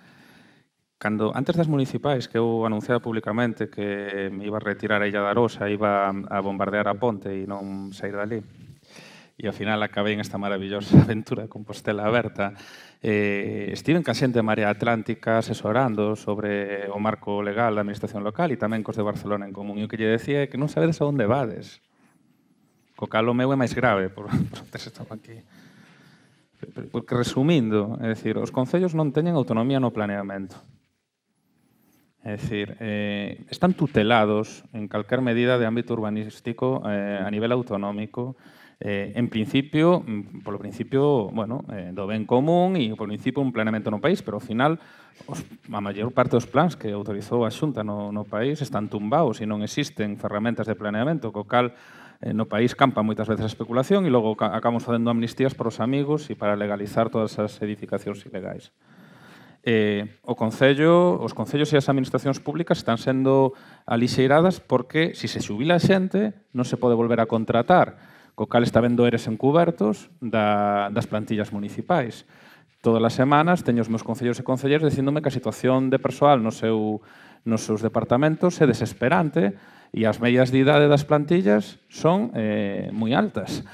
[SPEAKER 4] Antes das municipais, que eu anunciaba públicamente que me iba a retirar a Illa da Arosa, iba a bombardear a ponte e non sair dali. E ao final acabei en esta maravillosa aventura de Compostela Aberta. Estive en xente de Marea Atlántica asesorando sobre o marco legal da administración local e tamén cos de Barcelona en Común. E o que lle decía é que non sabedes a onde vades. Co cal o meu é máis grave por antes estaba aquí. Porque, resumindo, é dicir, os concellos non teñen autonomía no planeamento. É dicir, están tutelados en calquer medida de ámbito urbanístico a nivel autonómico, en principio, polo principio, bueno, do ben común e polo principio un planeamento no país, pero ao final a maior parte dos plans que autorizou a Xunta no país están tumbados e non existen ferramentas de planeamento, co cal no país campa moitas veces a especulación e logo acabamos facendo amnistías para os amigos e para legalizar todas as edificacións ilegais. Os concellos e as administracións públicas están sendo alixeiradas porque, se xubila a xente, non se pode volver a contratar, co cal está vendo eres encubertos das plantillas municipais. Todas as semanas teño os meus concellos e concelleiros dicíndome que a situación de persoal nos seus departamentos é desesperante e as medias de idade das plantillas son moi altas.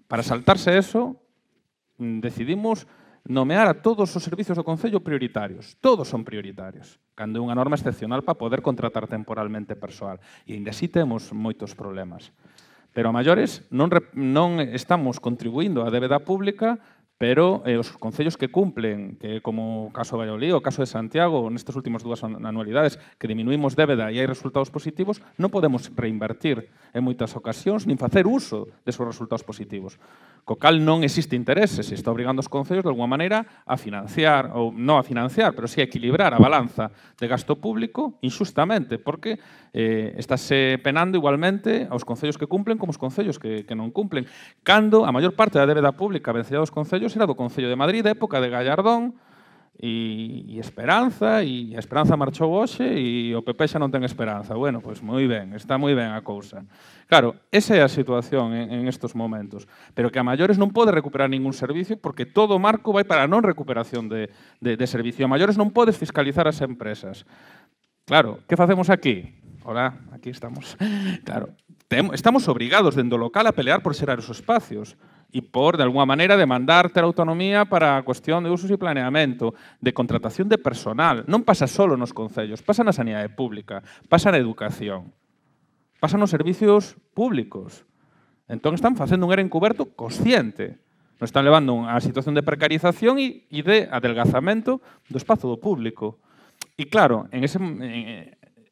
[SPEAKER 4] Para saltarse eso, decidimos nomear a todos os servizos do Concello prioritarios. Todos son prioritarios. Cando é unha norma excepcional para poder contratar temporalmente persoal. E ainda así temos moitos problemas. Pero a maiores non estamos contribuindo á débeda pública, pero os concellos que cumplen, que como o caso de Valladolid, o caso de Santiago, nestas últimas dúas anualidades, que diminuímos débeda e hai resultados positivos, non podemos reinvertir en moitas ocasións, nin facer uso desos resultados positivos. Co cal non existe interese, se está obrigando os concellos de alguma maneira a financiar, ou non a financiar, pero sí a equilibrar a balanza de gasto público injustamente, porque estáse penando igualmente aos concellos que cumplen como os concellos que non cumplen. Cando a maior parte da débeda pública vencida dos concellos era do Concello de Madrid, da época de Gallardón, e Esperanza, e a Esperanza marchou hoxe e o PP xa non ten esperanza. Bueno, pois moi ben, está moi ben a cousa. Claro, esa é a situación en estes momentos, pero que a maiores non pode recuperar ningún servicio porque todo o marco vai para a non recuperación de servicio. A maiores non podes fiscalizar as empresas. Claro, que facemos aquí? Hola, aquí estamos. Claro, estamos obrigados dende o local a pelear por xerar os espacios e por, de alguma maneira, demandar ter autonomía para a cuestión de usos e planeamento, de contratación de personal. Non pasa solo nos concellos, pasa na sanidade pública, pasa na educación, pasa nos servicios públicos. Entón, están facendo un ERE encuberto consciente. Nos están levando a situación de precarización e de adelgazamento do espazo do público. E, claro,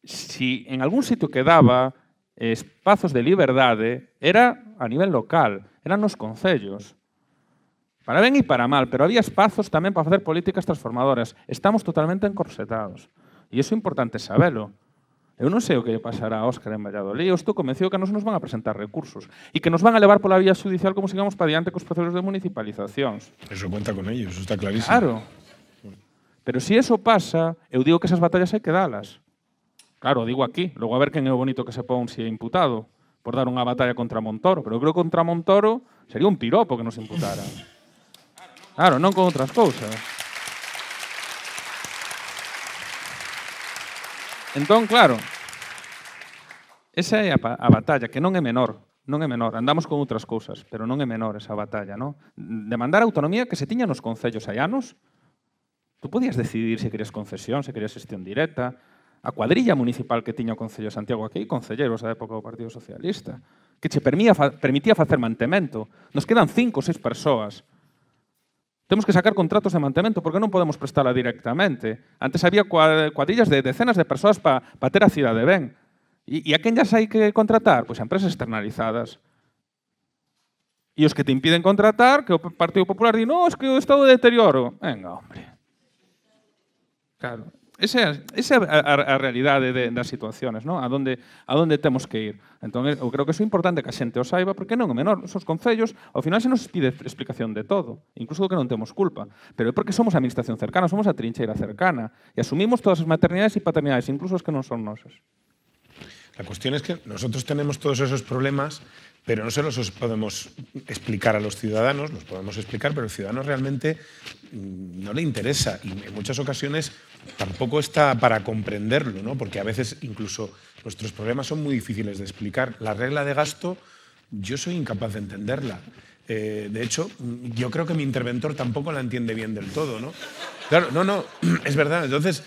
[SPEAKER 4] si en algún sitio quedaba espazos de liberdade, era a nivel local, eran nos concellos. Para ben e para mal, pero había espazos tamén para facer políticas transformadoras. Estamos totalmente encorsetados. E iso é importante sabelo. Eu non sei o que lle pasará a Óscar en Valladolid. Eu estou convencido que a nos van a presentar recursos e que nos van a levar pola vía judicial como sigamos para diante cos procesos de municipalizacións.
[SPEAKER 3] Eso cuenta con ellos, eso está clarísimo.
[SPEAKER 4] Claro. Pero se eso pasa, eu digo que esas batallas hai que dalas. Claro, digo aquí. Logo a ver quen é o bonito que se pon se é imputado por dar unha batalla contra Montoro. Pero eu creo que contra Montoro sería un piropo que nos imputara. Claro, non con outras cousas. Entón, claro, esa é a batalla, que non é menor. Non é menor. Andamos con outras cousas, pero non é menor esa batalla, non? Demandar autonomía que se tiña nos concellos hai anos. Tú podías decidir se querías concesión, se querías xestión directa. A cuadrilla municipal que tiña o Concello de Santiago, aquí hai concelleiros da época do Partido Socialista, que che permitía facer mantemento. Nos quedan 5 ou 6 persoas. Temos que sacar contratos de mantemento porque non podemos prestala directamente. Antes había cuadrillas de decenas de persoas para ter a cidade ben. E a quen hai que contratar? Pois a empresas externalizadas. E os que te impiden contratar, que o Partido Popular di, no, es que o estado de deterioro. Venga, hombre. Claro. Esa é a realidade das situaciones, non? A donde temos que ir. Entón, eu creo que iso é importante que a xente o saiba, porque non é menor. Os concellos, ao final, se nos pide explicación de todo, incluso do que non temos culpa. Pero é porque somos a administración cercana, somos a trincheira cercana, e asumimos todas as maternidades e paternidades, incluso as que non son nosas.
[SPEAKER 3] La cuestión es que nosotros tenemos todos esos problemas, pero no se los podemos explicar a los ciudadanos, los podemos explicar, pero el ciudadano realmente no le interesa y en muchas ocasiones tampoco está para comprenderlo, ¿no? Porque a veces incluso nuestros problemas son muy difíciles de explicar. La regla de gasto, yo soy incapaz de entenderla. De hecho, yo creo que mi interventor tampoco la entiende bien del todo, ¿no? Claro, no, es verdad. Entonces,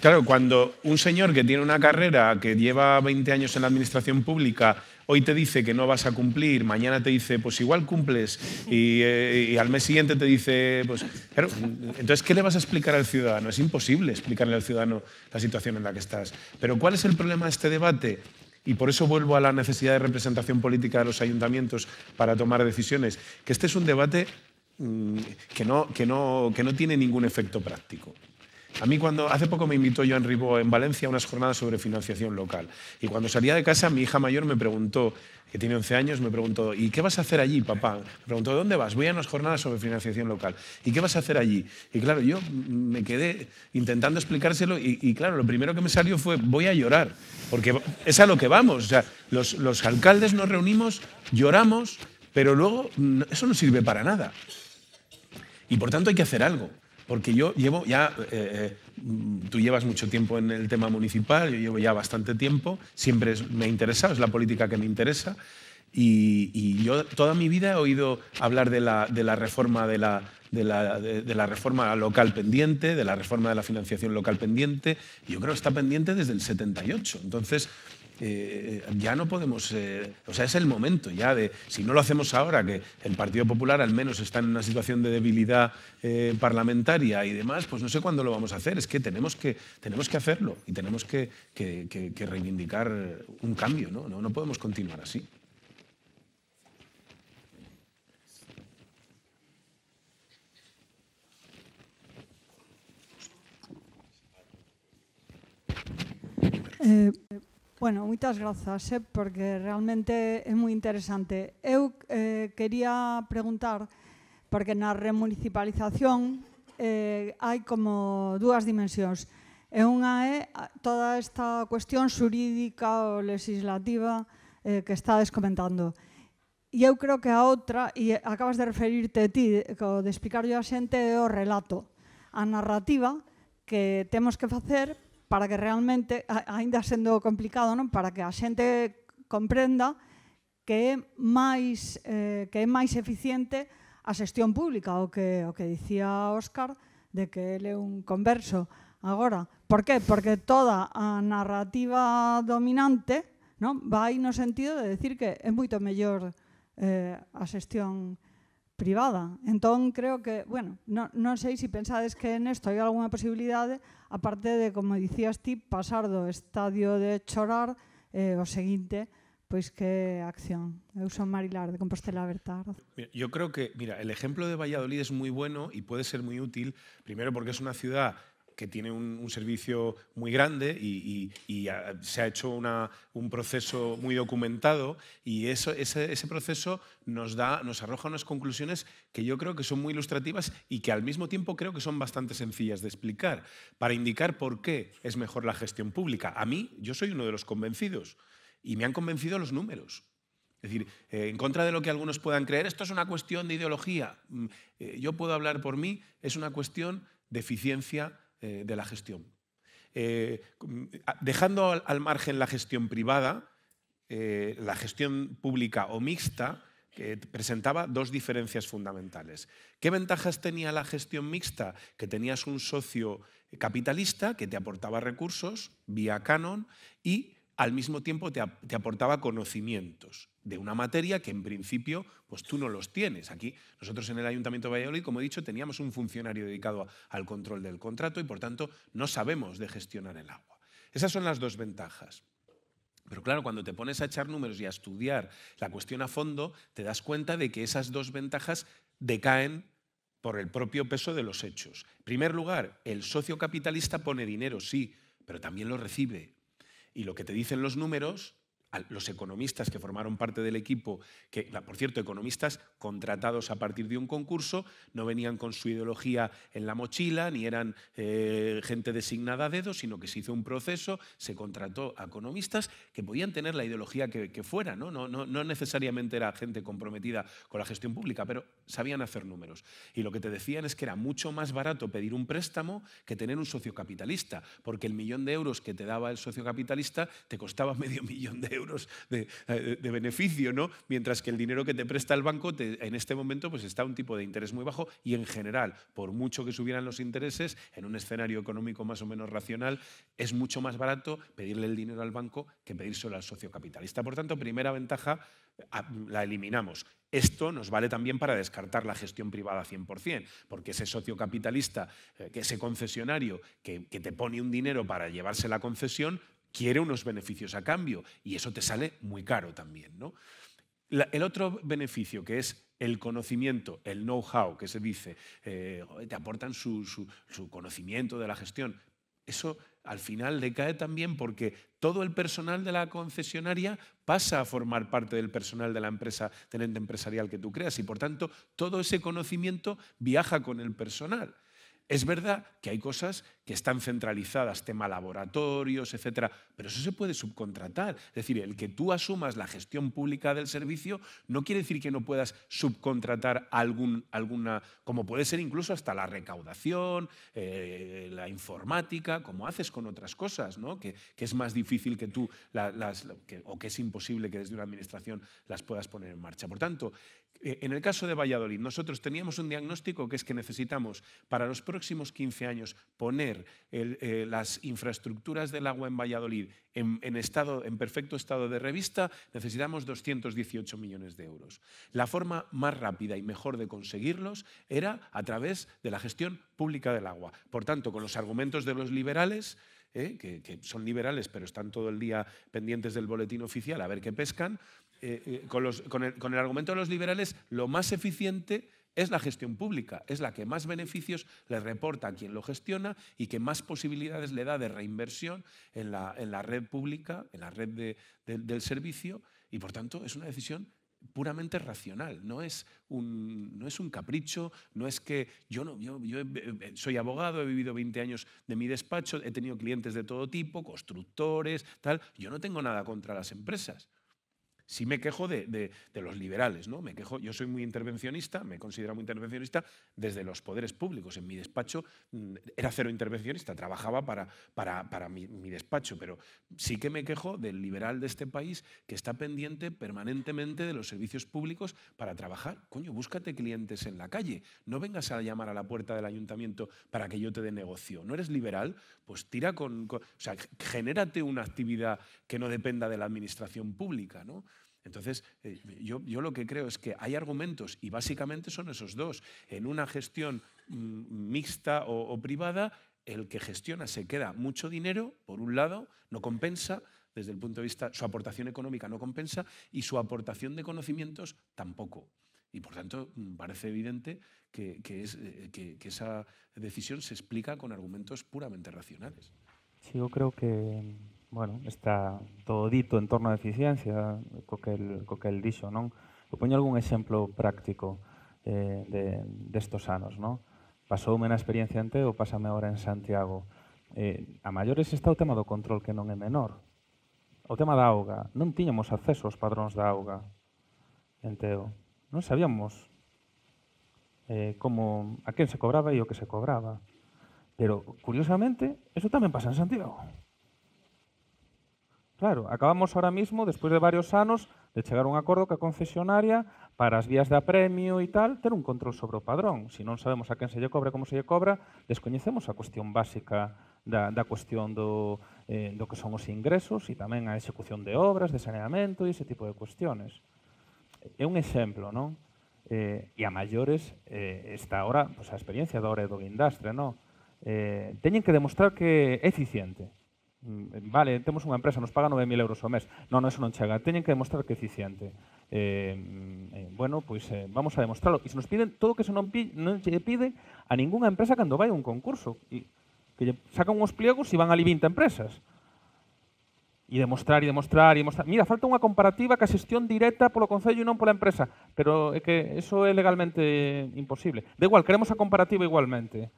[SPEAKER 3] claro, cuando un señor que tiene una carrera, que lleva 20 años en la administración pública, hoy te dice que no vas a cumplir, mañana te dice, pues igual cumples, y al mes siguiente te dice, pues claro, entonces, ¿qué le vas a explicar al ciudadano? Es imposible explicarle al ciudadano la situación en la que estás. Pero ¿cuál es el problema de este debate? Y por eso vuelvo a la necesidad de representación política de los ayuntamientos para tomar decisiones, que este es un debate que no tiene ningún efecto práctico. A mí hace poco me invitó Joan Ribó en Valencia a unas jornadas sobre financiación local. Y cuando salía de casa, mi hija mayor me preguntó, que tiene 11 años, me preguntó, ¿y qué vas a hacer allí, papá? Me preguntó, ¿dónde vas? Voy a unas jornadas sobre financiación local. ¿Y qué vas a hacer allí? Y claro, yo me quedé intentando explicárselo y claro, lo primero que me salió fue, voy a llorar, porque es a lo que vamos. O sea, los alcaldes nos reunimos, lloramos, pero luego eso no sirve para nada. Y por tanto hay que hacer algo. Porque yo llevo ya, tú llevas mucho tiempo en el tema municipal, yo llevo ya bastante tiempo, siempre me ha interesado, es la política que me interesa, y yo toda mi vida he oído hablar de la reforma de la reforma local pendiente, de la reforma de la financiación local pendiente, y yo creo que está pendiente desde el 78. Entonces, ya no podemos, o sea, es el momento ya de, si no lo hacemos ahora, que el Partido Popular al menos está en una situación de debilidad parlamentaria y demás, pues no sé cuándo lo vamos a hacer. Es que tenemos que hacerlo y tenemos que reivindicar un cambio, ¿no? No podemos continuar así.
[SPEAKER 6] Bueno, moitas grazas, porque realmente é moi interesante. Eu quería preguntar, porque na remunicipalización hai como dúas dimensións. E unha é toda esta cuestión xurídica ou legislativa que estades comentando. E eu creo que a outra, e acabas de referirte ti, de explicarlle a xente, é o relato, a narrativa que temos que facer para que realmente, ainda sendo complicado, non? Para que a xente comprenda que é máis eficiente a xestión pública, o que dicía Óscar, de que ele é un converso. Agora, por qué? Porque toda a narrativa dominante, non, vai no sentido de decir que é moito mellor a xestión privada. Entón, creo que, bueno, non sei se pensades que nesto hai algunha posibilidade, aparte de, como dicías ti, pasar do estadio de chorar o seguinte, pois que acción. Eu son Marilar, de Compostela Aberta.
[SPEAKER 3] Yo creo que, mira, el ejemplo de Valladolid es muy bueno y puede ser muy útil, primero porque es una ciudad que tiene un servicio muy grande y se ha hecho un proceso muy documentado, y ese proceso nos arroja unas conclusiones que yo creo que son muy ilustrativas y que al mismo tiempo creo que son bastante sencillas de explicar, para indicar por qué es mejor la gestión pública. A mí, yo soy uno de los convencidos, y me han convencido los números. Es decir, en contra de lo que algunos puedan creer, esto es una cuestión de ideología. Yo puedo hablar por mí, es una cuestión de eficiencia de la gestión. Dejando al margen la gestión privada, la gestión pública o mixta presentaba dos diferencias fundamentales. ¿Qué ventajas tenía la gestión mixta? Que tenías un socio capitalista que te aportaba recursos vía canon y al mismo tiempo te aportaba conocimientos de una materia que en principio pues tú no los tienes. Aquí nosotros en el Ayuntamiento de Valladolid, como he dicho, teníamos un funcionario dedicado al control del contrato y por tanto no sabemos de gestionar el agua. Esas son las dos ventajas. Pero claro, cuando te pones a echar números y a estudiar la cuestión a fondo, te das cuenta de que esas dos ventajas decaen por el propio peso de los hechos. En primer lugar, el socio capitalista pone dinero, sí, pero también lo recibe. Y lo que te dicen los números, los economistas que formaron parte del equipo, que, por cierto, economistas contratados a partir de un concurso, no venían con su ideología en la mochila, ni eran gente designada a dedo, sino que se hizo un proceso, se contrató a economistas que podían tener la ideología que fuera, ¿no? No necesariamente era gente comprometida con la gestión pública, pero sabían hacer números. Y lo que te decían es que era mucho más barato pedir un préstamo que tener un socio capitalista, porque el 1.000.000 de euros que te daba el socio capitalista te costaba $500.000 de beneficio, ¿no? Mientras que el dinero que te presta el banco en este momento pues está a un tipo de interés muy bajo y en general, por mucho que subieran los intereses, en un escenario económico más o menos racional, es mucho más barato pedirle el dinero al banco que pedírselo al socio capitalista. Por tanto, primera ventaja, la eliminamos. Esto nos vale también para descartar la gestión privada 100%, porque ese socio capitalista, ese concesionario que te pone un dinero para llevarse la concesión, quiere unos beneficios a cambio y eso te sale muy caro también, ¿no? El otro beneficio, que es el conocimiento, el know-how, que se dice, te aportan su conocimiento de la gestión. Eso al final decae también porque todo el personal de la concesionaria pasa a formar parte del personal de la empresa, del ente empresarial que tú creas y por tanto todo ese conocimiento viaja con el personal. Es verdad que hay cosas que están centralizadas, tema laboratorios, etcétera, pero eso se puede subcontratar. Es decir, el que tú asumas la gestión pública del servicio no quiere decir que no puedas subcontratar alguna, como puede ser incluso hasta la recaudación, la informática, como haces con otras cosas, ¿no? que es más difícil que tú, o que es imposible que desde una administración las puedas poner en marcha. Por tanto, en el caso de Valladolid, nosotros teníamos un diagnóstico que es que necesitamos para los próximos 15 años poner las infraestructuras del agua en Valladolid en perfecto estado de revista, necesitamos 218 millones de euros. La forma más rápida y mejor de conseguirlos era a través de la gestión pública del agua. Por tanto, con los argumentos de los liberales, que son liberales pero están todo el día pendientes del boletín oficial a ver qué pescan, con el argumento de los liberales, lo más eficiente es la gestión pública, es la que más beneficios le reporta a quien lo gestiona y que más posibilidades le da de reinversión en la red pública, en la red del servicio y, por tanto, es una decisión puramente racional, no es un capricho, no es que yo soy abogado, he vivido 20 años de mi despacho, he tenido clientes de todo tipo, constructores, tal, yo no tengo nada contra las empresas. Sí me quejo de los liberales, ¿no? Yo soy muy intervencionista, me considero muy intervencionista desde los poderes públicos. En mi despacho era cero intervencionista, trabajaba para mi despacho, pero sí que me quejo del liberal de este país que está pendiente permanentemente de los servicios públicos para trabajar. Coño, búscate clientes en la calle, no vengas a llamar a la puerta del ayuntamiento para que yo te dé negocio. ¿No eres liberal? Pues tira o sea, genérate una actividad que no dependa de la administración pública, ¿no? Entonces, yo lo que creo es que hay argumentos y básicamente son esos dos. En una gestión mixta o privada, el que gestiona se queda mucho dinero, por un lado, no compensa, desde el punto de vista, su aportación económica no compensa y su aportación de conocimientos tampoco. Y por tanto, parece evidente que esa decisión se explica con argumentos puramente racionales.
[SPEAKER 2] Sí, eu creo que, bueno, está todo dito en torno á eficiencia, co que el dixo, non? Eu poño algún exemplo práctico destos anos, non? Pasoume na experiencia en Teo, pásame agora en Santiago. A maiores está o tema do control que non é menor. O tema da auga. Non tiñamos acceso aos padróns da auga en Teo. Non sabíamos a quen se cobraba e o que se cobraba. Pero, curiosamente, eso tamén pasa en Santiago. Claro, acabamos ahora mismo, despois de varios anos, de chegar a un acordo ca concesionaria para as vías de apremio e tal, ter un control sobre o padrón. Se non sabemos a quen se lle cobra, como se lle cobra, descoñecemos a cuestión básica da cuestión do que son os ingresos e tamén a execución de obras, de saneamento e ese tipo de cuestiones. É un exemplo, non? E a maiores está ahora a experiencia da hora do Guindastre, non? Teñen que demostrar que é eficiente. Vale, temos unha empresa, nos paga 9.000 euros ao mes. Non, eso non chega. Teñen que demostrar que é eficiente. Bueno, pois vamos a demostrarlo. E se nos piden todo o que se non lle pide a ningunha empresa cando vai a un concurso. Que lle sacan uns pliegos e van ali 20 empresas. E demostrar, e demostrar, e demostrar. Mira, falta unha comparativa ca xestión directa polo Concello e non pola empresa. Pero é que eso é legalmente imposible. Da igual, queremos a comparativa igualmente.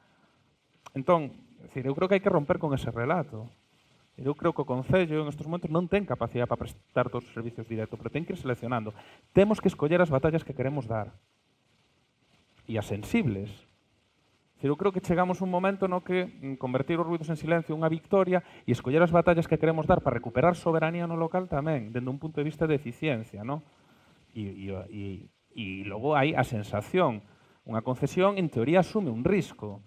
[SPEAKER 2] Entón, eu creo que hai que romper con ese relato. Eu creo que o Concello en estes momentos non ten capacidade para prestar todos os servicios directos, pero ten que ir seleccionando. Temos que escoller as batallas que queremos dar. E as sensibles. Eu creo que chegamos a un momento no que convertir os ruidos en silencio unha victoria e escoller as batallas que queremos dar para recuperar soberanía no local tamén, dende un punto de vista de eficiencia, non? E logo hai a sensación. Unha concesión, en teoría, asume un risco.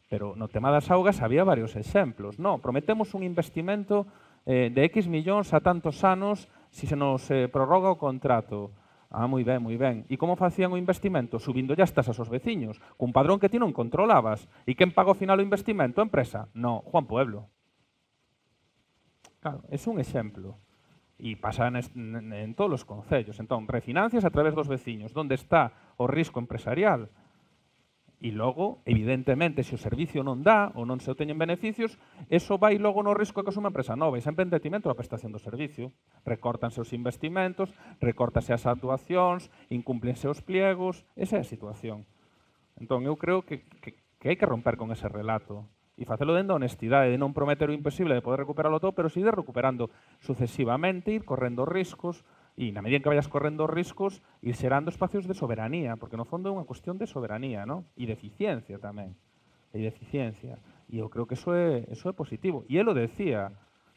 [SPEAKER 2] Pero no tema das augas había varios exemplos. No, prometemos un investimento de X millóns a tantos anos se nos prorroga o contrato. Ah, moi ben, moi ben. E como facían o investimento? Subindo as tasas aos veciños, cun padrón que ti non controlabas. E quen paga ao final o investimento? A empresa? No, Juan Pueblo. Claro, é un exemplo. E pasa en todos os concellos. Entón, refinancias a través dos veciños. Donde está o risco empresarial? E logo, evidentemente, se o servicio non dá ou non se obteñen beneficios, eso vai logo no risco que asume a empresa nova e sempre en detrimento da prestación do servicio. Recórtanse os investimentos, recórtase as actuacións, incúmplense os pliegos, esa é a situación. Entón, eu creo que hai que romper con ese relato e facelo dentro da honestidade, de non prometer o imposible de poder recuperarlo todo, pero si de recuperando sucesivamente, ir correndo riscos, e na medida en que vayas correndo riscos, ir xerando espacios de soberanía, porque no fondo é unha cuestión de soberanía, ¿no? E de eficiencia tamén. E de eficiencia. E eu creo que eso é positivo. E ele o decía,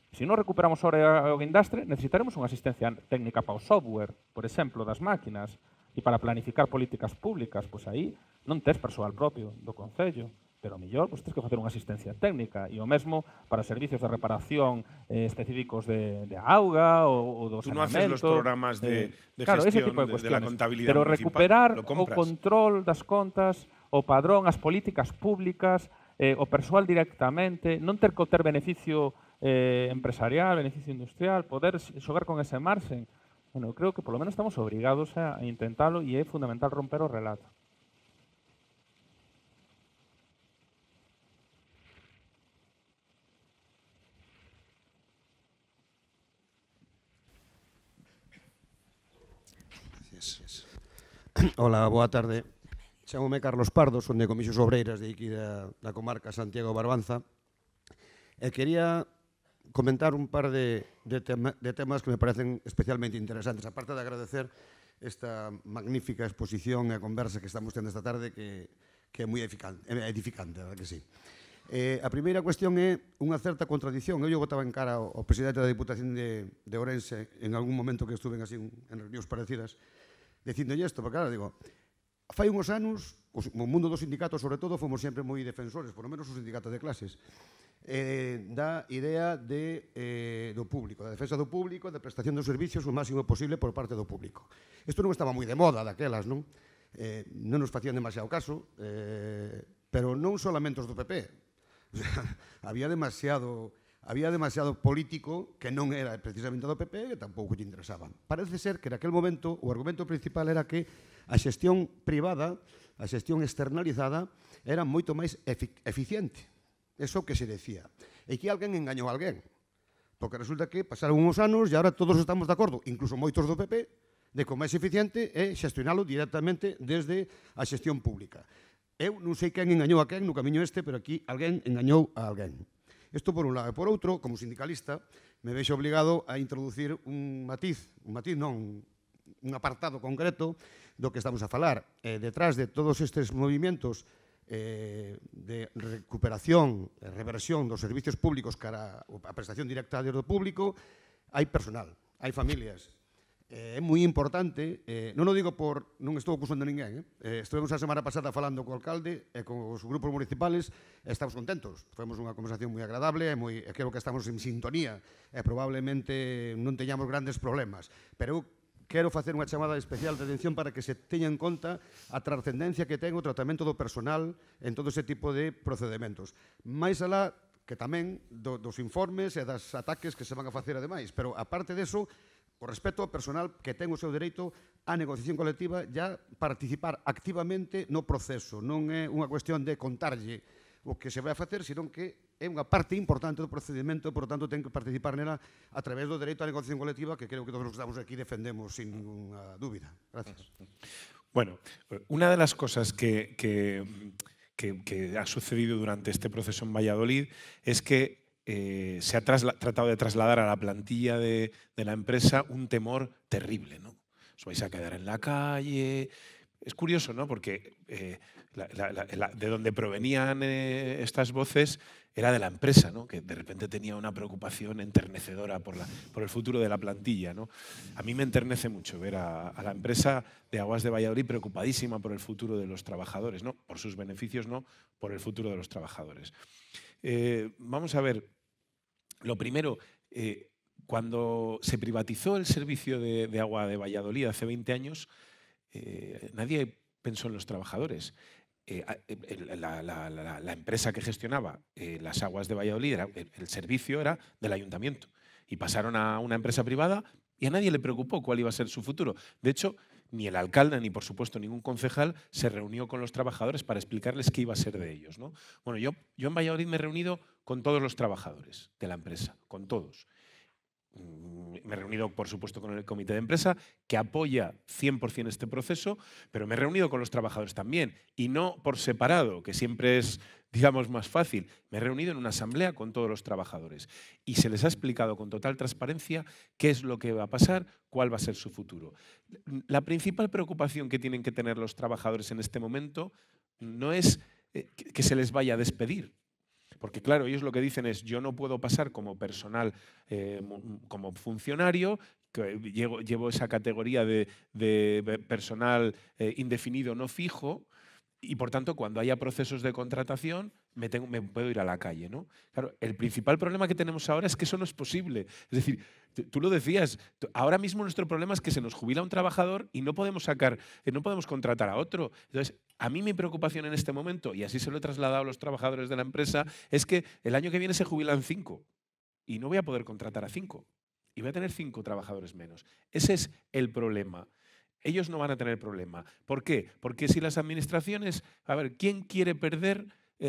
[SPEAKER 2] se non recuperamos ahora o Guindastre, necesitaremos unha asistencia técnica para o software, por exemplo, das máquinas, e para planificar políticas públicas, pois aí non tes persoal propio do Concello. Pero mellor, pois tens que facer unha asistencia técnica e o mesmo para servicios de reparación específicos de auga ou do saneamento.
[SPEAKER 3] Tú non haces los programas de
[SPEAKER 2] claro,
[SPEAKER 3] gestión
[SPEAKER 2] de
[SPEAKER 3] la contabilidad
[SPEAKER 2] pero
[SPEAKER 3] municipal.
[SPEAKER 2] Recuperar o control das contas, o padrón, as políticas públicas, o persoal directamente, non ter que ter beneficio empresarial, beneficio industrial, poder xogar con ese marxen. Bueno, creo que polo menos estamos obrigados a intentalo e é fundamental romper o relato.
[SPEAKER 7] Hola, boa tarde. Chámome Carlos Pardo, son de Comisións Obreiras de aquí da comarca Santiago Barbanza e quería comentar un par de temas que me parecen especialmente interesantes, aparte de agradecer esta magnífica exposición e a conversa que estamos tendo esta tarde que é moi edificante, verdad que sí. A primeira cuestión é unha certa contradición. Eu botaba en cara ao presidente da Diputación de Ourense en algún momento que estuve así en reunións parecidas dicindolle isto, porque claro, digo, fai uns anos, o mundo dos sindicatos, sobre todo, fomos sempre moi defensores, por lo menos os sindicatos de clases, da idea do público, da defensa do público, da prestación dos servicios o máximo posible por parte do público. Isto non estaba moi de moda daquelas, non? Non nos facían demasiado caso, pero non solamente os do PP. Había demasiado había demasiado político que non era precisamente do PP e que tampouco lle interesaban. Parece ser que naquel momento o argumento principal era que a xestión privada, a xestión externalizada, era moito máis eficiente. Eso que se decía. E que alguén engañou a alguén. Porque resulta que pasaron uns anos e agora todos estamos de acordo, incluso moitos do PP, de que o máis eficiente é xestionalo directamente desde a xestión pública. Eu non sei quen engañou a quen no camiño este, pero aquí alguén engañou a alguén. Isto por un lado. E por outro, como sindicalista, me vexo obligado a introducir un apartado concreto do que estamos a falar. Detrás de todos estes movimentos de recuperación, de reversión dos servicios públicos cara a prestación directa do público, hai personal, hai familias. É moi importante, non o digo por, non estou acusando a ninguén, estivemos a semana pasada falando co alcalde e cos grupos municipales e estamos contentos. Fomos unha conversación moi agradable e creo que estamos en sintonía e probablemente non teñamos grandes problemas. Pero eu quero facer unha chamada especial de atención para que se teña en conta a trascendencia que ten o tratamento do personal en todo ese tipo de procedementos. Mais alá que tamén dos informes e das ataques que se van a facer ademais, pero aparte deso, o respeto ao personal que ten o seu dereito á negociación colectiva e a participar activamente no proceso. Non é unha cuestión de contarlle o que se vai a facer, senón que é unha parte importante do procedimento e, por tanto, ten que participar nela a través do dereito á negociación colectiva que creo que todos os que estamos aquí defendemos sin ninguna dúbida. Gracias.
[SPEAKER 3] Bueno, una de las cosas que ha sucedido durante este proceso en Valladolid es que se ha tratado de trasladar a la plantilla de la empresa un temor terrible, ¿no? Os vais a quedar en la calle. Es curioso, ¿no? Porque de donde provenían estas voces era de la empresa, ¿no? Que de repente tenía una preocupación enternecedora por el futuro de la plantilla, ¿no? A mí me enternece mucho ver a la empresa de Aguas de Valladolid preocupadísima por el futuro de los trabajadores, ¿no? Por sus beneficios, no, por el futuro de los trabajadores. Vamos a ver. Lo primero, cuando se privatizó el servicio de agua de Valladolid hace 20 años, nadie pensó en los trabajadores. La empresa que gestionaba las aguas de Valladolid, el servicio era del ayuntamiento. Y pasaron a una empresa privada y a nadie le preocupó cuál iba a ser su futuro. De hecho, ni el alcalde ni, por supuesto, ningún concejal se reunió con los trabajadores para explicarles qué iba a ser de ellos, ¿no? Bueno, yo en Valladolid me he reunido con todos los trabajadores de la empresa, con todos. Me he reunido, por supuesto, con el comité de empresa, que apoya 100% este proceso, pero me he reunido con los trabajadores también, y no por separado, que siempre es, digamos, más fácil. Me he reunido en una asamblea con todos los trabajadores y se les ha explicado con total transparencia qué es lo que va a pasar, cuál va a ser su futuro. La principal preocupación que tienen que tener los trabajadores en este momento no es que se les vaya a despedir. Porque, claro, ellos lo que dicen es, yo no puedo pasar como personal, como funcionario, que llevo esa categoría de personal indefinido no fijo, y, por tanto, cuando haya procesos de contratación, me puedo ir a la calle, ¿no? Claro, el principal problema que tenemos ahora es que eso no es posible. Es decir, tú lo decías, ahora mismo nuestro problema es que se nos jubila un trabajador y no podemos contratar a otro. Entonces, a mí mi preocupación en este momento, y así se lo he trasladado a los trabajadores de la empresa, es que el año que viene se jubilan 5 y no voy a poder contratar a 5 y voy a tener 5 trabajadores menos. Ese es el problema. Ellos no van a tener problema. ¿Por qué? Porque si las administraciones... A ver, ¿quién quiere perder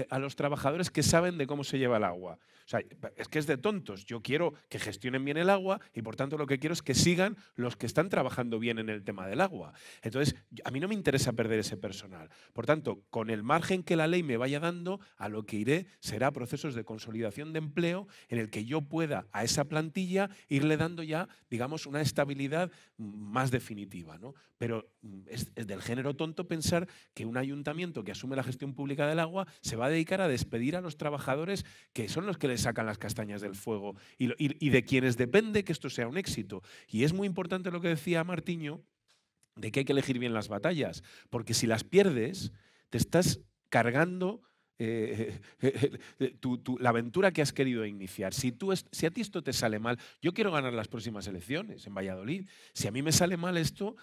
[SPEAKER 3] a los trabajadores que saben de cómo se lleva el agua? O sea, es que es de tontos. Yo quiero que gestionen bien el agua y, por tanto, lo que quiero es que sigan los que están trabajando bien en el tema del agua. Entonces, a mí no me interesa perder ese personal. Por tanto, con el margen que la ley me vaya dando, a lo que iré será procesos de consolidación de empleo en el que yo pueda a esa plantilla irle dando ya, digamos, una estabilidad más definitiva, ¿no? Pero es del género tonto pensar que un ayuntamiento que asume la gestión pública del agua se va a dedicar a despedir a los trabajadores que son los que les sacan las castañas del fuego y de quienes depende que esto sea un éxito. Y es muy importante lo que decía Martiño, de que hay que elegir bien las batallas, porque si las pierdes, te estás cargando la aventura que has querido iniciar. Si a ti esto te sale mal, yo quiero ganar las próximas elecciones en Valladolid. Si a mí me sale mal esto,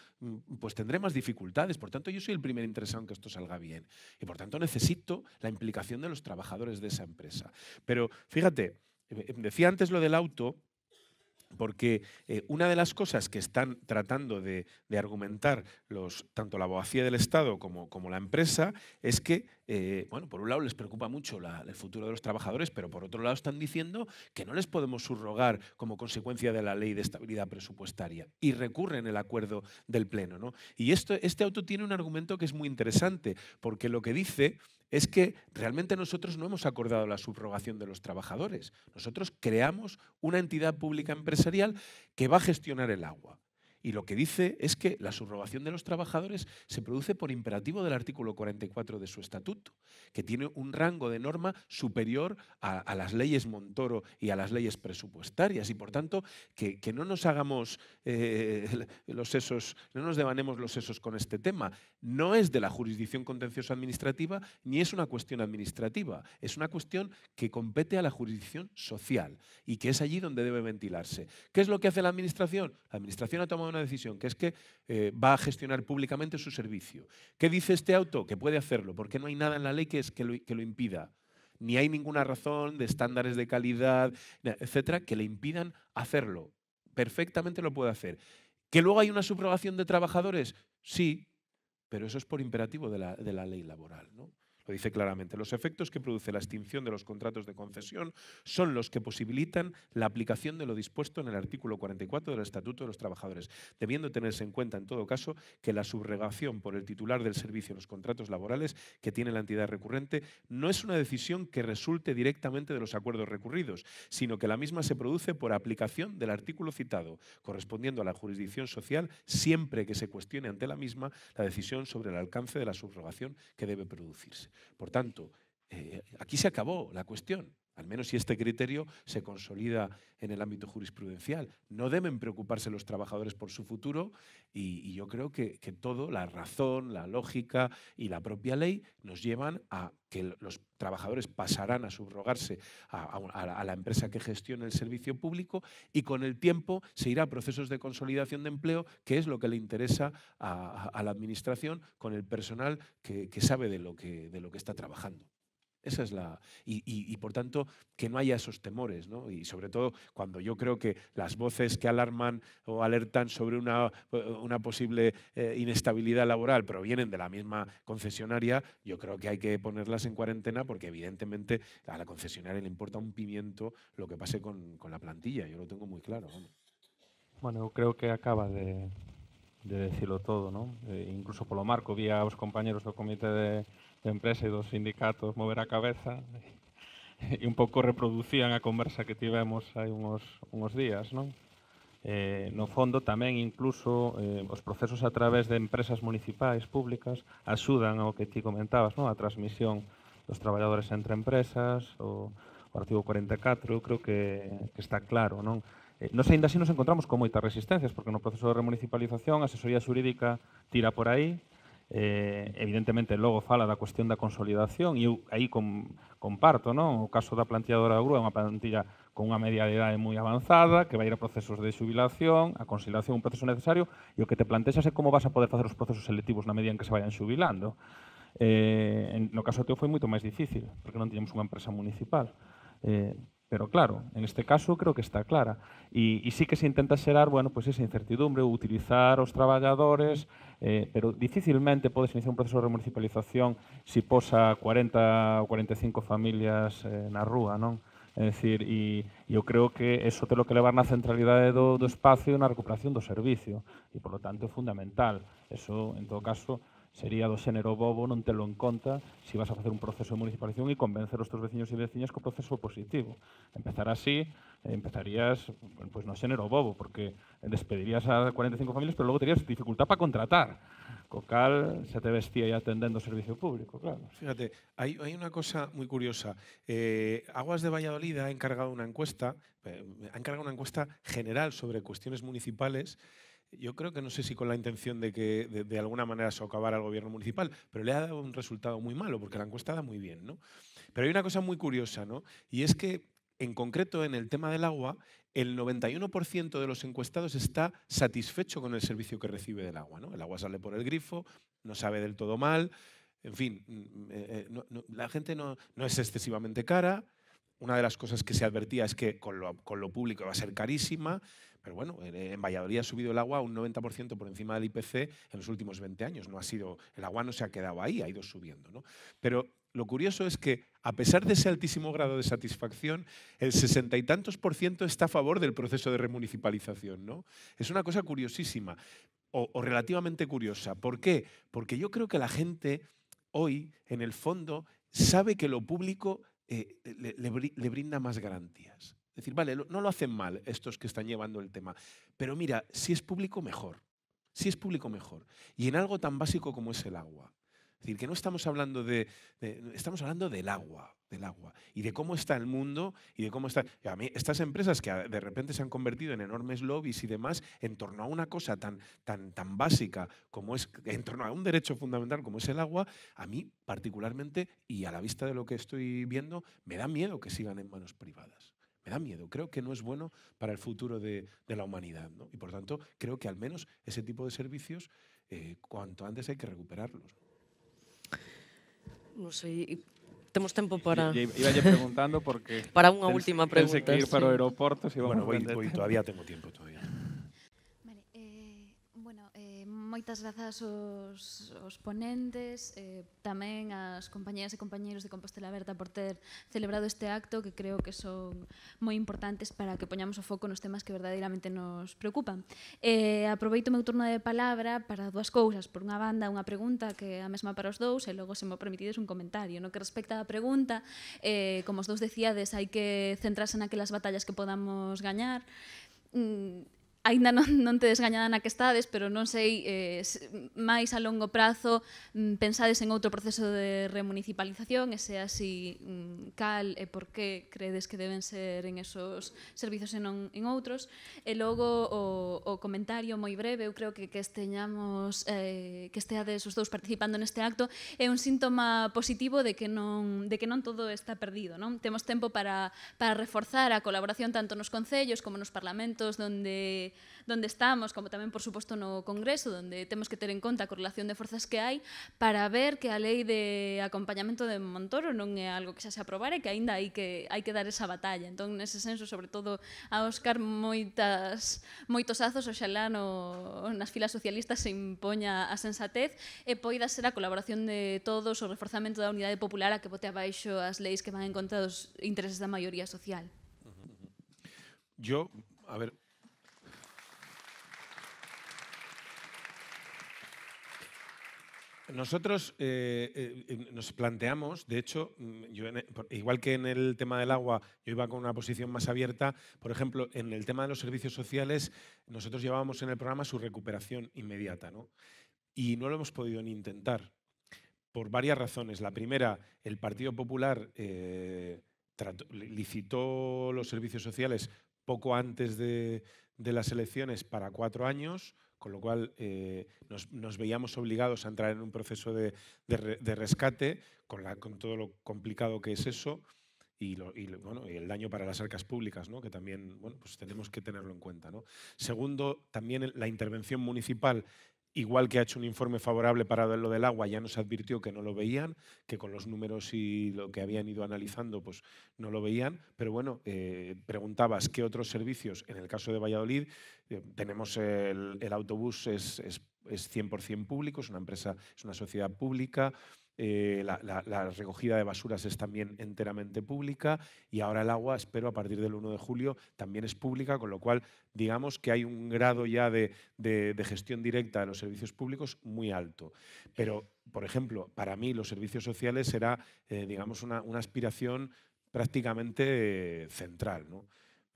[SPEAKER 3] pues tendré más dificultades. Por tanto, yo soy el primer interesado en que esto salga bien. Y por tanto, necesito la implicación de los trabajadores de esa empresa. Pero fíjate,
[SPEAKER 8] Decía antes lo del auto, porque una de las cosas que están tratando de argumentar tanto la abogacía del Estado como la empresa es que, bueno, por un lado les preocupa mucho el futuro de los trabajadores, pero por otro lado están diciendo que no les podemos subrogar como consecuencia de la ley de estabilidad presupuestaria y recurren el acuerdo del Pleno, ¿no? Y este auto tiene un argumento que es muy interesante, porque lo que dice es que realmente nosotros no hemos acordado la subrogación de los trabajadores. Nosotros creamos una entidad pública empresarial que va a gestionar el agua. Y lo que dice es que la subrogación de los trabajadores se produce por imperativo del artículo 44 de su estatuto, que tiene un rango de norma superior a las leyes Montoro y a las leyes presupuestarias. Y por tanto, que no nos hagamos los sesos, no nos devanemos los sesos con este tema. No es de la jurisdicción contenciosa administrativa ni es una cuestión administrativa. Es una cuestión que compete a la jurisdicción social y que es allí donde debe ventilarse. ¿Qué es lo que hace la Administración? La Administración ha tomado una decisión, que es que va a gestionar públicamente su servicio. ¿Qué dice este auto? Que puede hacerlo, porque no hay nada en la ley que lo impida. Ni hay ninguna razón de estándares de calidad, etcétera, que le impidan hacerlo. Perfectamente lo puede hacer. ¿Que luego hay una subrogación de trabajadores? Sí, pero eso es por imperativo de la ley laboral, ¿no? Lo dice claramente. Los efectos que produce la extinción de los contratos de concesión son los que posibilitan la aplicación de lo dispuesto en el artículo 44 del Estatuto de los Trabajadores, debiendo tenerse en cuenta, en todo caso, que la subrogación por el titular del servicio en los contratos laborales que tiene la entidad recurrente no es una decisión que resulte directamente de los acuerdos recurridos, sino que la misma se produce por aplicación del artículo citado, correspondiendo a la jurisdicción social siempre que se cuestione ante la misma la decisión sobre el alcance de la subrogación que debe producirse. Por tanto, aquí se acabó la cuestión, al menos si este criterio se consolida en el ámbito jurisprudencial. No deben preocuparse los trabajadores por su futuro y yo creo que todo, la razón, la lógica y la propia ley nos llevan a que los trabajadores pasarán a subrogarse a la empresa que gestione el servicio público y con el tiempo se irá a procesos de consolidación de empleo, que es lo que le interesa a la Administración con el personal que sabe de lo que está trabajando. Esa es la... Y por tanto, que no haya esos temores, ¿no? Y sobre todo cuando yo creo que las voces que alarman o alertan sobre una posible inestabilidad laboral provienen de la misma concesionaria, yo creo que hay que ponerlas en cuarentena porque evidentemente a la concesionaria le importa un pimiento lo que pase con la plantilla. Yo lo tengo muy claro.
[SPEAKER 2] Bueno, eu creo que acaba de decirlo todo, non? Incluso polo marco vi aos compañeros do comité de empresa e dos sindicatos mover a cabeza e un pouco reproducían a conversa que tivemos hai uns días, non? No fondo tamén incluso os procesos a través de empresas municipais públicas axudan ao que ti comentabas, non? A transmisión dos traballadores entre empresas, o artigo 44, eu creo que está claro, non? Nos ainda así nos encontramos con moitas resistencias, porque no proceso de remunicipalización a asesoría xurídica tira por aí, evidentemente logo fala da cuestión da consolidación e eu aí comparto, non? O caso da plantilla da grúa é unha plantilla con unha media de idade moi avanzada, que vai ir a procesos de xubilación, a consolidación é un proceso necesario e o que te plantexas é como vas a poder facer os procesos selectivos na medida en que se vayan xubilando. No caso teu foi moito máis difícil, porque non tiñamos unha empresa municipal. Pero claro, en este caso creo que está clara. E sí que se intenta xerar, bueno, pues esa incertidumbre, utilizar os traballadores, pero dificilmente podes iniciar un proceso de remunicipalización se posa 40 ou 45 familias na rúa, non? É dicir, e eu creo que eso te lo que levar na centralidade do espacio e na recuperación do servicio. E, por lo tanto, é fundamental. Eso, en todo caso, sería do xénero bobo non telo en conta se vas a facer un proceso de municipalización e convencer os teus veciños e veciñas co proceso positivo. Empezar así, empezarías pues, no xénero bobo, porque despedirías a 45 familias, pero logo terías dificultad para contratar, co cal se te vestía aí atendendo o servicio público, claro.
[SPEAKER 8] Fíjate, hay una cosa muy curiosa. Aguas de Valladolid ha encargado una encuesta general sobre cuestiones municipales. Yo creo que no sé si con la intención de que de alguna manera socavara al gobierno municipal, pero le ha dado un resultado muy malo, porque la encuesta da muy bien, ¿no? Pero hay una cosa muy curiosa, ¿no? Y es que, en concreto, en el tema del agua, el 91% de los encuestados está satisfecho con el servicio que recibe del agua, ¿no? El agua sale por el grifo, no sabe del todo mal, en fin, la gente no es excesivamente cara, una de las cosas que se advertía es que con lo público va a ser carísima, pero bueno, en Valladolid ha subido el agua un 90% por encima del IPC en los últimos 20 años. El agua no se ha quedado ahí, ha ido subiendo, ¿no? Pero lo curioso es que, a pesar de ese altísimo grado de satisfacción, el 60 y tantos % está a favor del proceso de remunicipalización, ¿no? Es una cosa curiosísima, o relativamente curiosa. ¿Por qué? Porque yo creo que la gente hoy, en el fondo, sabe que lo público le brinda más garantías. Es decir, vale, no lo hacen mal estos que están llevando el tema, pero mira, si es público, mejor. Si es público, mejor. Y en algo tan básico como es el agua. Es decir, que no estamos hablando estamos hablando del agua y de cómo está el mundo y de cómo está. A mí, estas empresas que de repente se han convertido en enormes lobbies y demás en torno a una cosa tan básica como es, en torno a un derecho fundamental como es el agua, a mí particularmente y a la vista de lo que estoy viendo, me da miedo que sigan en manos privadas. Me da miedo, creo que no es bueno para el futuro de la humanidad, ¿no? Y por tanto, creo que al menos ese tipo de servicios, cuanto antes hay que recuperarlos.
[SPEAKER 1] Non sei, temos tempo para...
[SPEAKER 4] Iba preguntando porque...
[SPEAKER 1] Para unha última pregunta.
[SPEAKER 4] Pensé que ir para o aeroporto. Si
[SPEAKER 8] bueno, voy, todavía tengo tiempo todavía.
[SPEAKER 9] Vale, moitas grazas aos ponentes, tamén ás compañeras e compañeiros de Compostela Aberta por ter celebrado este acto que creo que son moi importantes para que poñamos o foco nos temas que verdadeiramente nos preocupan. Aproveito o meu turno de palabra para dúas cousas. Por unha banda, unha pregunta que é a mesma para os dous e logo, se me permitides, un comentario. No que respecta á pregunta, como os dous decíades, hai que centrarse naquelas batallas que podamos gañar. Ainda non tedes gañada na que estades, pero non sei, máis a longo prazo pensades en outro proceso de remunicipalización, e se así, cal e por que credes que deben ser en esos servizos e non en outros. E logo o comentario moi breve, eu creo que esteñamos, que esteades os dous participando neste acto, é un síntoma positivo de que non todo está perdido, non? Temos tempo para reforzar a colaboración tanto nos concellos como nos parlamentos donde estamos, como tamén, por suposto, no Congreso, donde temos que ter en conta a correlación de forzas que hai para ver que a lei de acompañamento de Montoro non é algo que xa se aprobara e que aínda hai que dar esa batalla. Entón, nese senso, sobre todo, a Óscar, moitos azos, oxalá nas filas socialistas se impoña a sensatez e poida ser a colaboración de todos, o reforzamento da unidade popular a que bote abaixo as leis que van en contra dos intereses da maioría social.
[SPEAKER 8] Yo, a ver... Nosotros nos planteamos, de hecho, igual que en el tema del agua yo iba con una posición más abierta, por ejemplo, en el tema de los servicios sociales, nosotros llevábamos en el programa su recuperación inmediata, ¿no? Y no lo hemos podido ni intentar, por varias razones. La primera, el Partido Popular licitó los servicios sociales poco antes de las elecciones para 4 años, con lo cual nos veíamos obligados a entrar en un proceso de rescate, con todo lo complicado que es eso, y el daño para las arcas públicas, ¿no? Que también pues tenemos que tenerlo en cuenta, ¿no? Segundo, también la intervención municipal, igual que ha hecho un informe favorable para lo del agua, ya nos advirtió que no lo veían, que con los números y lo que habían ido analizando pues no lo veían, pero bueno, preguntabas qué otros servicios, en el caso de Valladolid, tenemos el autobús es 100% público, es una empresa, es una sociedad pública, la recogida de basuras es también enteramente pública y ahora el agua, espero, a partir del 1 de julio también es pública, con lo cual digamos que hay un grado ya de gestión directa de los servicios públicos muy alto. Pero, por ejemplo, para mí los servicios sociales será, digamos, una aspiración prácticamente central, ¿no?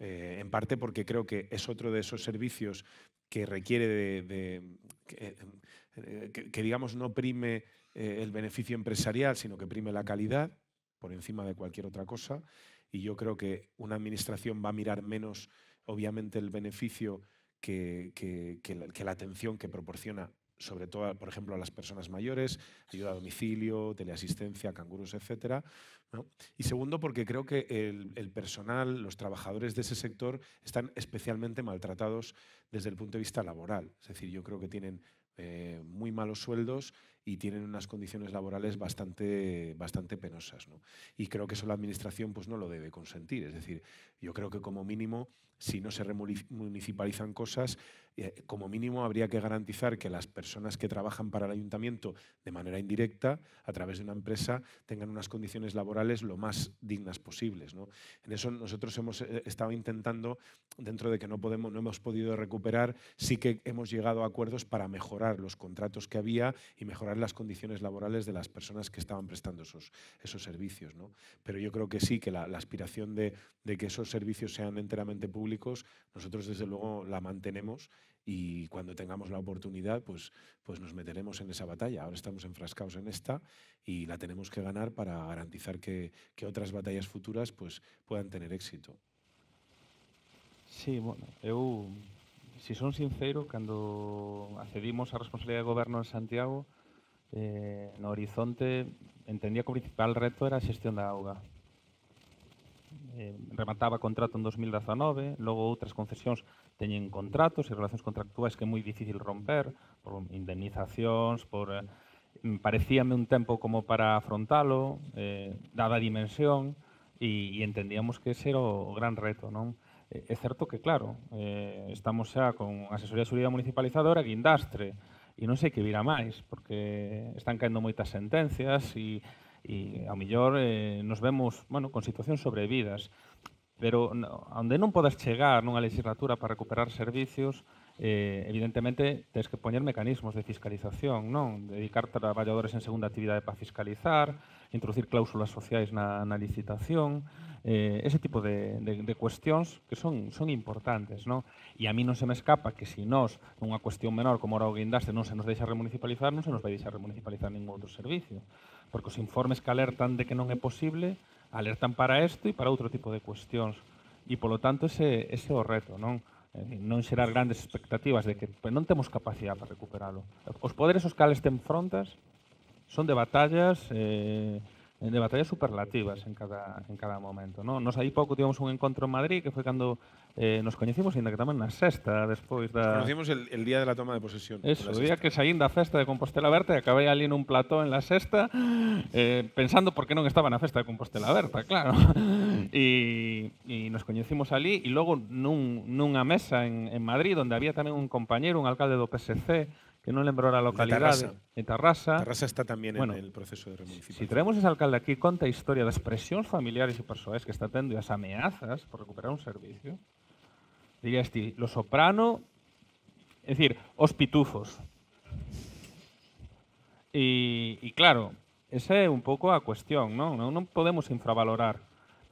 [SPEAKER 8] En parte porque creo que es otro de esos servicios que requiere que digamos, no prime el beneficio empresarial, sino que prime la calidad por encima de cualquier otra cosa. Y yo creo que una administración va a mirar menos, obviamente, el beneficio que la atención que proporciona, sobre todo, por ejemplo, a las personas mayores, ayuda a domicilio, teleasistencia, canguros, etcétera, ¿no? Y segundo, porque creo que el personal, los trabajadores de ese sector están especialmente maltratados desde el punto de vista laboral. Es decir, yo creo que tienen muy malos sueldos y tienen unas condiciones laborales bastante penosas, ¿no? Y creo que eso la Administración pues, no lo debe consentir. Es decir, yo creo que como mínimo, si no se remunicipalizan cosas, como mínimo habría que garantizar que las personas que trabajan para el Ayuntamiento de manera indirecta, a través de una empresa, tengan unas condiciones laborales lo más dignas posibles, ¿no? En eso nosotros hemos estado intentando, dentro de que no hemos podido recuperar, sí que hemos llegado a acuerdos para mejorar los contratos que había y mejorar las condiciones laborales de las personas que estaban prestando esos servicios, ¿no? Pero yo creo que sí, que la aspiración de que esos servicios sean enteramente públicos, nosotros desde luego la mantenemos y cuando tengamos la oportunidad pues nos meteremos en esa batalla. Ahora estamos enfrascados en esta y la tenemos que ganar para garantizar que otras batallas futuras pues puedan tener éxito.
[SPEAKER 2] Sí, bueno, eu, si son sincero, cando accedimos á responsabilidade de goberno en Santiago, no horizonte entendía que o principal reto era a xestión da auga. Remataba contrato en 2019, logo outras concesións teñen contratos e relacións contractuais que é moi difícil romper, por indemnizacións, parecíame un tempo como para afrontalo, dada a dimensión, e entendíamos que ese era o gran reto, non? É certo que, claro, estamos xa con asesoría xurídica municipalizadora, guindastre, e non sei que virá máis, porque están caendo moitas sentencias e ao mellor nos vemos, bueno, con situacións sobrevidas. Pero onde non podes chegar nunha legislatura para recuperar servicios, evidentemente tens que poñer mecanismos de fiscalización, non? Dedicar traballadores en segunda actividade para fiscalizar, introducir cláusulas sociais na licitación, ese tipo de cuestións que son importantes, non? E a mí non se me escapa que se nós, nunha cuestión menor como ora o guindaste, non se nos deixa remunicipalizar, non se nos vai deixar remunicipalizar ningún outro servicio. Porque os informes que alertan de que non é posible, alertan para isto e para outro tipo de cuestións. E, polo tanto, ese é o reto, non? Non xerar grandes expectativas de que non temos capacidade para recuperalo. Os poderes aos cales ten frontas son de batallas superlativas en cada momento, non? Nos aí pouco tivemos un encontro en Madrid que foi cando nos coñecimos, ainda que tamén na sexta, despois da...
[SPEAKER 8] Nos conocimos el día de la toma de posesión.
[SPEAKER 2] Eso, o día que saín da festa de Compostela Berta e acabei ali nun plató en la sexta pensando por que non estaba na festa de Compostela Berta, claro. E nos coñecimos ali e logo nunha mesa en Madrid onde había tamén un compañero, un alcalde do PSC, que non lembro a localidade, en Tarrasa.
[SPEAKER 8] Tarrasa está tamén en el proceso de remunicipalización.
[SPEAKER 2] Si traemos ese alcalde aquí, conta a historia das presións familiares e persoais que está tendo e as ameazas por recuperar un servicio, dirías ti, lo soprano, é dicir, os pitufos. E claro, esa é un pouco a cuestión, non? Non podemos infravalorar.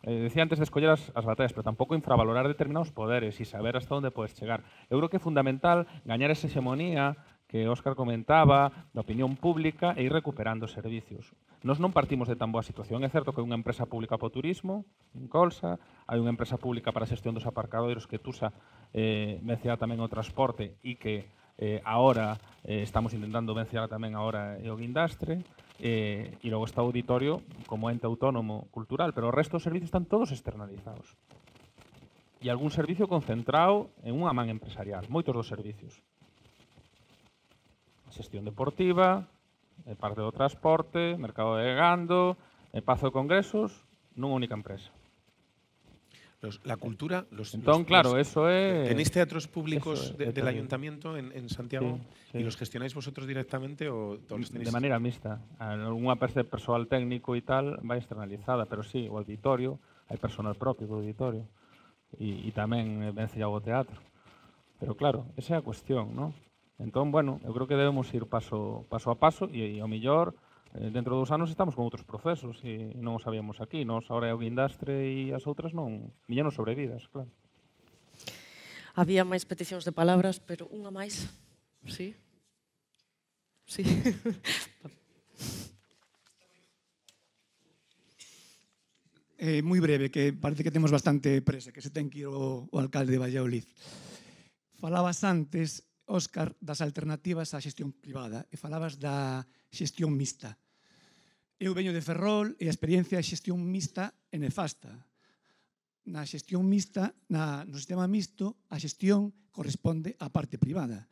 [SPEAKER 2] Decía antes de escoller as batallas, pero tampouco infravalorar determinados poderes e saber hasta onde podes chegar. Eu creo que é fundamental gañar esa hegemonía que Óscar comentaba, da opinión pública e ir recuperando servicios. Nós non partimos de tan boa situación. É certo que hai unha empresa pública para o turismo, en Colsa, hai unha empresa pública para a xestión dos aparcadoiros que TUSA vencea tamén o transporte e que agora estamos intentando vencer tamén agora o guindastre, e logo está o auditorio como ente autónomo cultural, pero o resto dos servicios están todos externalizados. E algún servicio concentrado en unha man empresarial, moitos dos servicios. Xestión deportiva, parte do transporte, mercado de gando, pazo de congresos, nunha única empresa.
[SPEAKER 8] La cultura...
[SPEAKER 2] Entón, claro, eso é...
[SPEAKER 8] ¿Tenéis teatros públicos del ayuntamiento en Santiago?
[SPEAKER 2] Sí.
[SPEAKER 8] ¿Y los gestionáis vosotros directamente o todos los tenéis?
[SPEAKER 2] De maneira mixta. Algúnha parte de persoal técnico e tal vai externalizada, pero sí, o auditorio, hai personal propio do auditorio e tamén vence o teatro. Pero claro, esa é a cuestión, non? Entón, bueno, eu creo que debemos ir paso a paso e ao mellor dentro de 2 anos estamos con outros procesos e non o sabíamos aquí. Nos agora é o guindastre e as outras non, millóns sobrevidas, claro.
[SPEAKER 1] Había máis peticións de palabras, pero unha máis. Sí? Sí.
[SPEAKER 10] Moi breve, que parece que temos bastante presa, que se ten que ir o alcalde de Valladolid. Falabas antes, Óscar, das alternativas á xestión privada e falabas da xestión mixta. Eu veño de Ferrol e a experiencia de xestión mixta é nefasta. Na xestión mixta, no sistema mixto, a xestión corresponde á parte privada.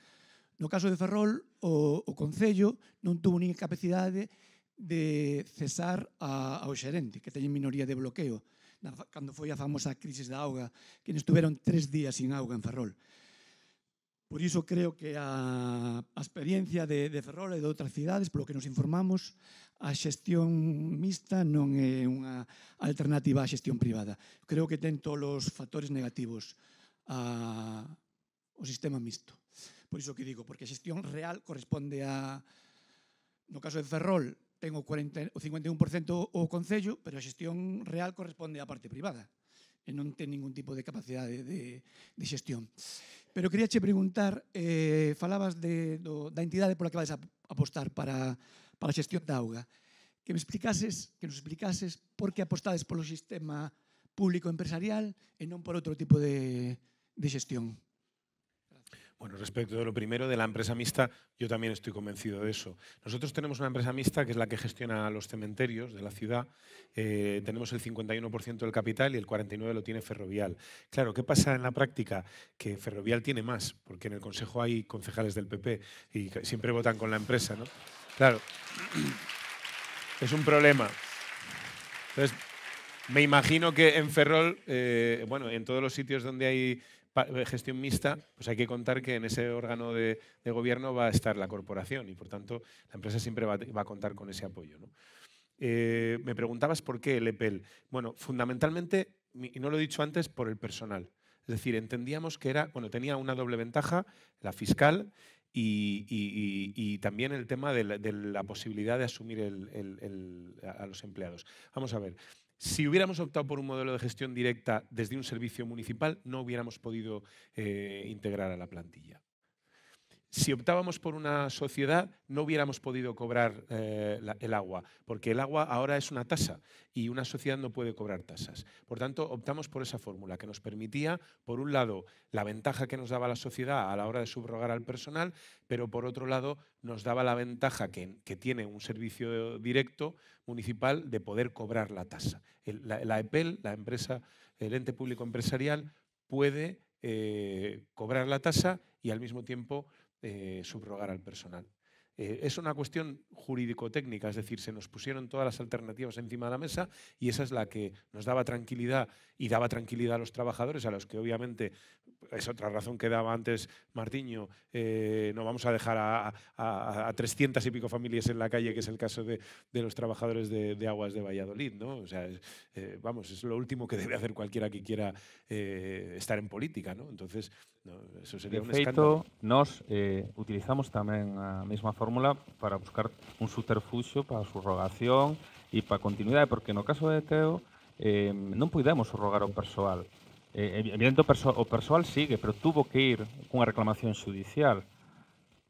[SPEAKER 10] No caso de Ferrol, o Concello non tuvo nin capacidade de cesar ao xerente, que teñen minoría de bloqueo, cando foi a famosa crisis da auga, que estuveron 3 días sin auga en Ferrol. Por iso creo que a experiencia de Ferrol e de outras cidades, polo que nos informamos, a xestión mixta non é unha alternativa á xestión privada. Creo que ten todos os factores negativos ao sistema mixto. Por iso que digo, porque a xestión real corresponde a... No caso de Ferrol, ten o 51% o Concello, pero a xestión real corresponde á parte privada e non ten ningún tipo de capacidade de xestión. Pero quería che preguntar, falabas da entidade pola que vais a apostar para a xestión da auga, que nos explicases por que apostades polo sistema público empresarial e non por outro tipo de xestión.
[SPEAKER 8] Bueno, respecto de lo primero, de la empresa mixta, yo también estoy convencido de eso. Nosotros tenemos una empresa mixta que es la que gestiona los cementerios de la ciudad. Tenemos el 51% del capital y el 49% lo tiene Ferrovial. Claro, ¿qué pasa en la práctica? Que Ferrovial tiene más, porque en el Consejo hay concejales del PP y siempre votan con la empresa, ¿no? Claro, es un problema. Entonces, me imagino que en Ferrol, bueno, en todos los sitios donde hay gestión mixta, pues hay que contar que en ese órgano de gobierno va a estar la corporación y, por tanto, la empresa siempre va a contar con ese apoyo, ¿no? Me preguntabas por qué el EPEL. Bueno, fundamentalmente, y no lo he dicho antes, por el personal. Es decir, entendíamos que tenía una doble ventaja, la fiscal y también el tema de la posibilidad de asumir a los empleados. Vamos a ver. Si hubiéramos optado por un modelo de gestión directa desde un servicio municipal, no hubiéramos podido integrar a la plantilla. Si optábamos por una sociedad, no hubiéramos podido cobrar el agua, porque el agua ahora es una tasa y una sociedad no puede cobrar tasas. Por tanto, optamos por esa fórmula que nos permitía, por un lado, la ventaja que nos daba la sociedad a la hora de subrogar al personal, pero por otro lado, nos daba la ventaja que tiene un servicio directo municipal de poder cobrar la tasa. La EPEL, la empresa, el ente público empresarial, puede cobrar la tasa y al mismo tiempo subrogar al personal. Es una cuestión jurídico-técnica, es decir, se nos pusieron todas las alternativas encima de la mesa y esa es la que nos daba tranquilidad y daba tranquilidad a los trabajadores, a los que obviamente, es otra razón que daba antes Martiño, no vamos a dejar a 300 y pico familias en la calle, que es el caso de los trabajadores de Aguas de Valladolid, ¿no? O sea, vamos, es lo último que debe hacer cualquiera que quiera estar en política, ¿no? Entonces, no, eso sería un escándalo.
[SPEAKER 2] Nos utilizamos tamén a mesma fórmula para buscar un subterfuxio para a subrogación e para a continuidade, porque no caso de Teo non pudemos subrogar o persoal. Evidente, o persoal sigue, pero tuvo que ir cunha reclamación xudicial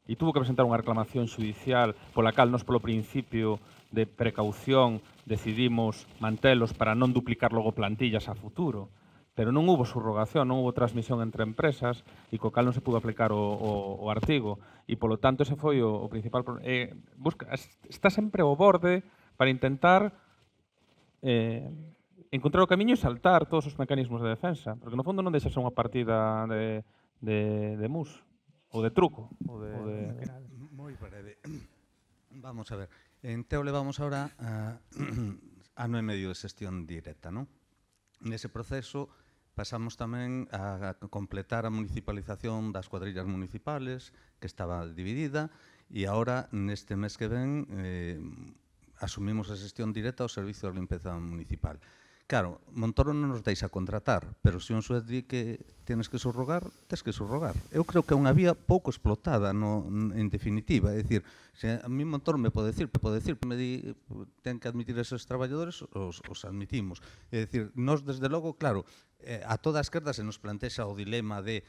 [SPEAKER 2] e tuvo que presentar unha reclamación xudicial pola cal nos polo principio de precaución decidimos mantelos para non duplicar logo plantillas a futuro. Pero non hubo subrogación, non hubo transmisión entre empresas e co cal non se pudo aplicar o artigo. E, polo tanto, ese foi o principal problema. Está sempre ao borde para intentar encontrar o camiño e saltar todos os mecanismos de defensa. Porque, no fondo, non deixa ser unha partida de mus ou de truco.
[SPEAKER 11] Moi breve. Vamos a ver. En Teo levamos ahora ano e medio de xestión directa, non? Nese proceso pasamos tamén a completar a municipalización das cuadrillas municipales, que estaba dividida, e agora, neste mes que ven, asumimos a xestión directa ao Servicio de Limpeza Municipal. Claro, Montoro non nos deixa contratar, pero se un xuez di que tienes que subrogar, tens que subrogar. Eu creo que é unha vía pouco explotada, en definitiva. É dicir, se a mí Montoro me pode decir, me di, ten que admitir esos traballadores, os admitimos. É dicir, nós, desde logo, claro, a toda a esquerda se nos plantexa o dilema de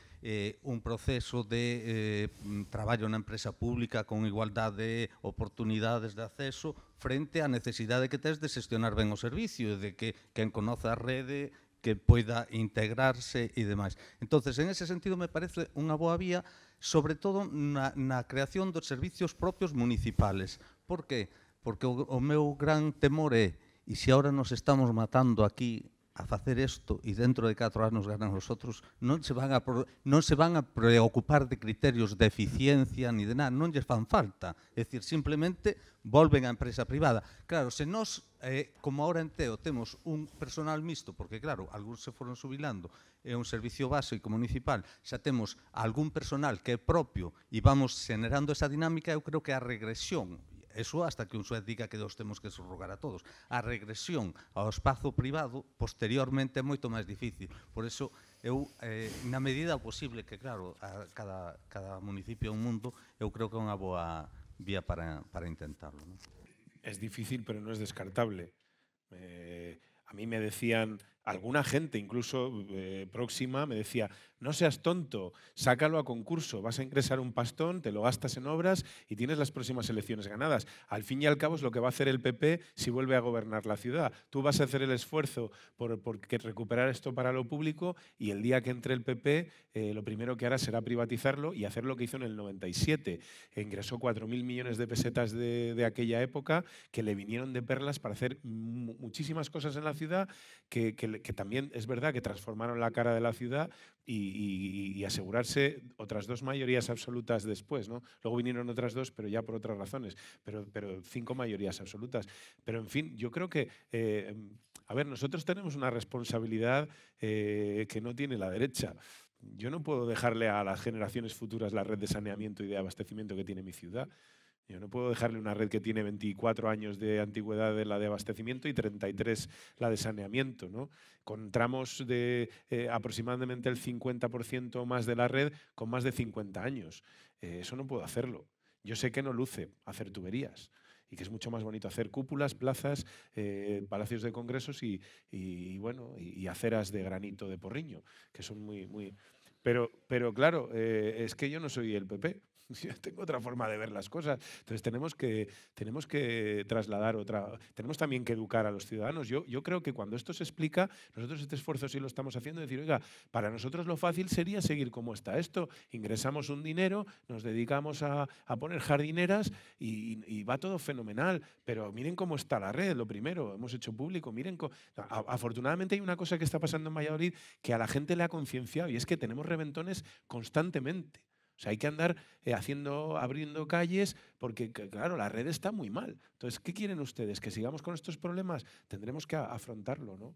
[SPEAKER 11] un proceso de traballo na empresa pública con igualdade de oportunidades de acceso frente á necesidade que tes de xestionar ben o servicio, de que quen conoce a rede que poida integrarse e demais. Entonces, en ese sentido, me parece unha boa vía, sobre todo na creación dos servicios propios municipales. Por que? Porque o meu gran temor é, e se agora nos estamos matando aquí a facer isto e dentro de 4 anos ganan os outros, non se van a preocupar de criterios de eficiencia ni de nada, non lles fan falta. É dicir, simplemente volven á empresa privada. Claro, se nós, como ahora en Teo, temos un personal mixto, porque claro, algúns se foron subilando, é un servicio básico municipal, xa temos algún personal que é propio e vamos generando esa dinámica, eu creo que a regresión, eso hasta que un xuez diga que nos temos que subrogar a todos. A regresión ao espazo privado posteriormente é moito máis difícil. Por eso, eu, na medida posible, que claro, cada municipio é un mundo, eu creo que é unha boa vía para intentarlo, ¿no?
[SPEAKER 8] Es difícil, pero no es descartable. A mí me decían, alguna gente incluso próxima, me decía, no seas tonto, sácalo a concurso, vas a ingresar un pastón, te lo gastas en obras y tienes las próximas elecciones ganadas. Al fin y al cabo es lo que va a hacer el PP si vuelve a gobernar la ciudad. Tú vas a hacer el esfuerzo por recuperar esto para lo público y el día que entre el PP lo primero que hará será privatizarlo y hacer lo que hizo en el 97. Ingresó 4.000 millones de pesetas de aquella época que le vinieron de perlas para hacer muchísimas cosas en la ciudad que también es verdad que transformaron la cara de la ciudad y asegurarse otras 2 mayorías absolutas después, ¿no? Luego vinieron otras 2, pero ya por otras razones, pero 5 mayorías absolutas. Pero en fin, yo creo que, a ver, nosotros tenemos una responsabilidad que no tiene la derecha. Yo no puedo dejarle a las generaciones futuras la red de saneamiento y de abastecimiento que tiene mi ciudad. Yo no puedo dejarle una red que tiene 24 años de antigüedad de la de abastecimiento y 33 la de saneamiento, ¿no? Con tramos de aproximadamente el 50% más de la red con más de 50 años. Eso no puedo hacerlo. Yo sé que no luce hacer tuberías y que es mucho más bonito hacer cúpulas, plazas, palacios de congresos y aceras de granito de Porriño, que son muy... Pero claro, es que yo no soy el PP. Yo tengo otra forma de ver las cosas. Entonces tenemos que trasladar otra... Tenemos también que educar a los ciudadanos. Yo creo que cuando esto se explica, nosotros este esfuerzo sí lo estamos haciendo, decir, oiga, para nosotros lo fácil sería seguir como está esto. Ingresamos un dinero, nos dedicamos a poner jardineras y va todo fenomenal. Pero miren cómo está la red, lo primero, hemos hecho público. Miren, afortunadamente hay una cosa que está pasando en Valladolid que a la gente le ha concienciado y es que tenemos reventones constantemente. O sea, hay que andar abriendo calles porque, claro, la red está muy mal. Entonces, ¿qué quieren ustedes? ¿Que sigamos con estos problemas? Tendremos que afrontarlo, ¿no?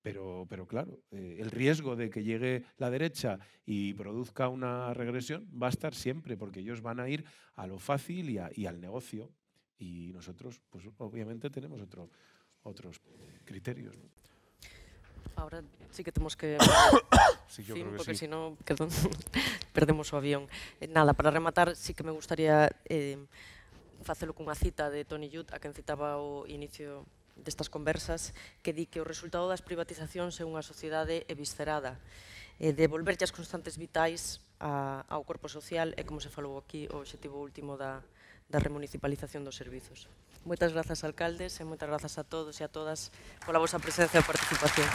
[SPEAKER 8] Pero claro, el riesgo de que llegue la derecha y produzca una regresión va a estar siempre, porque ellos van a ir a lo fácil y al negocio. Y nosotros, pues obviamente, tenemos otros criterios, ¿no?
[SPEAKER 1] Ahora sí que temos que...
[SPEAKER 8] Sí, yo creo que
[SPEAKER 1] porque
[SPEAKER 8] sí.
[SPEAKER 1] si no perdemos o avión. Nada, para rematar, sí que me gustaría facelo cunha cita de Tony Judd, a quen citaba ao inicio destas conversas, que di que o resultado das privatizacións é unha sociedade eviscerada, devolverlle as constantes vitais ao corpo social e, como se falou aquí, o obxectivo último da remunicipalización dos servizos. Moitas grazas, alcaldes, e moitas grazas a todos e a todas pola vosa presencia e participación.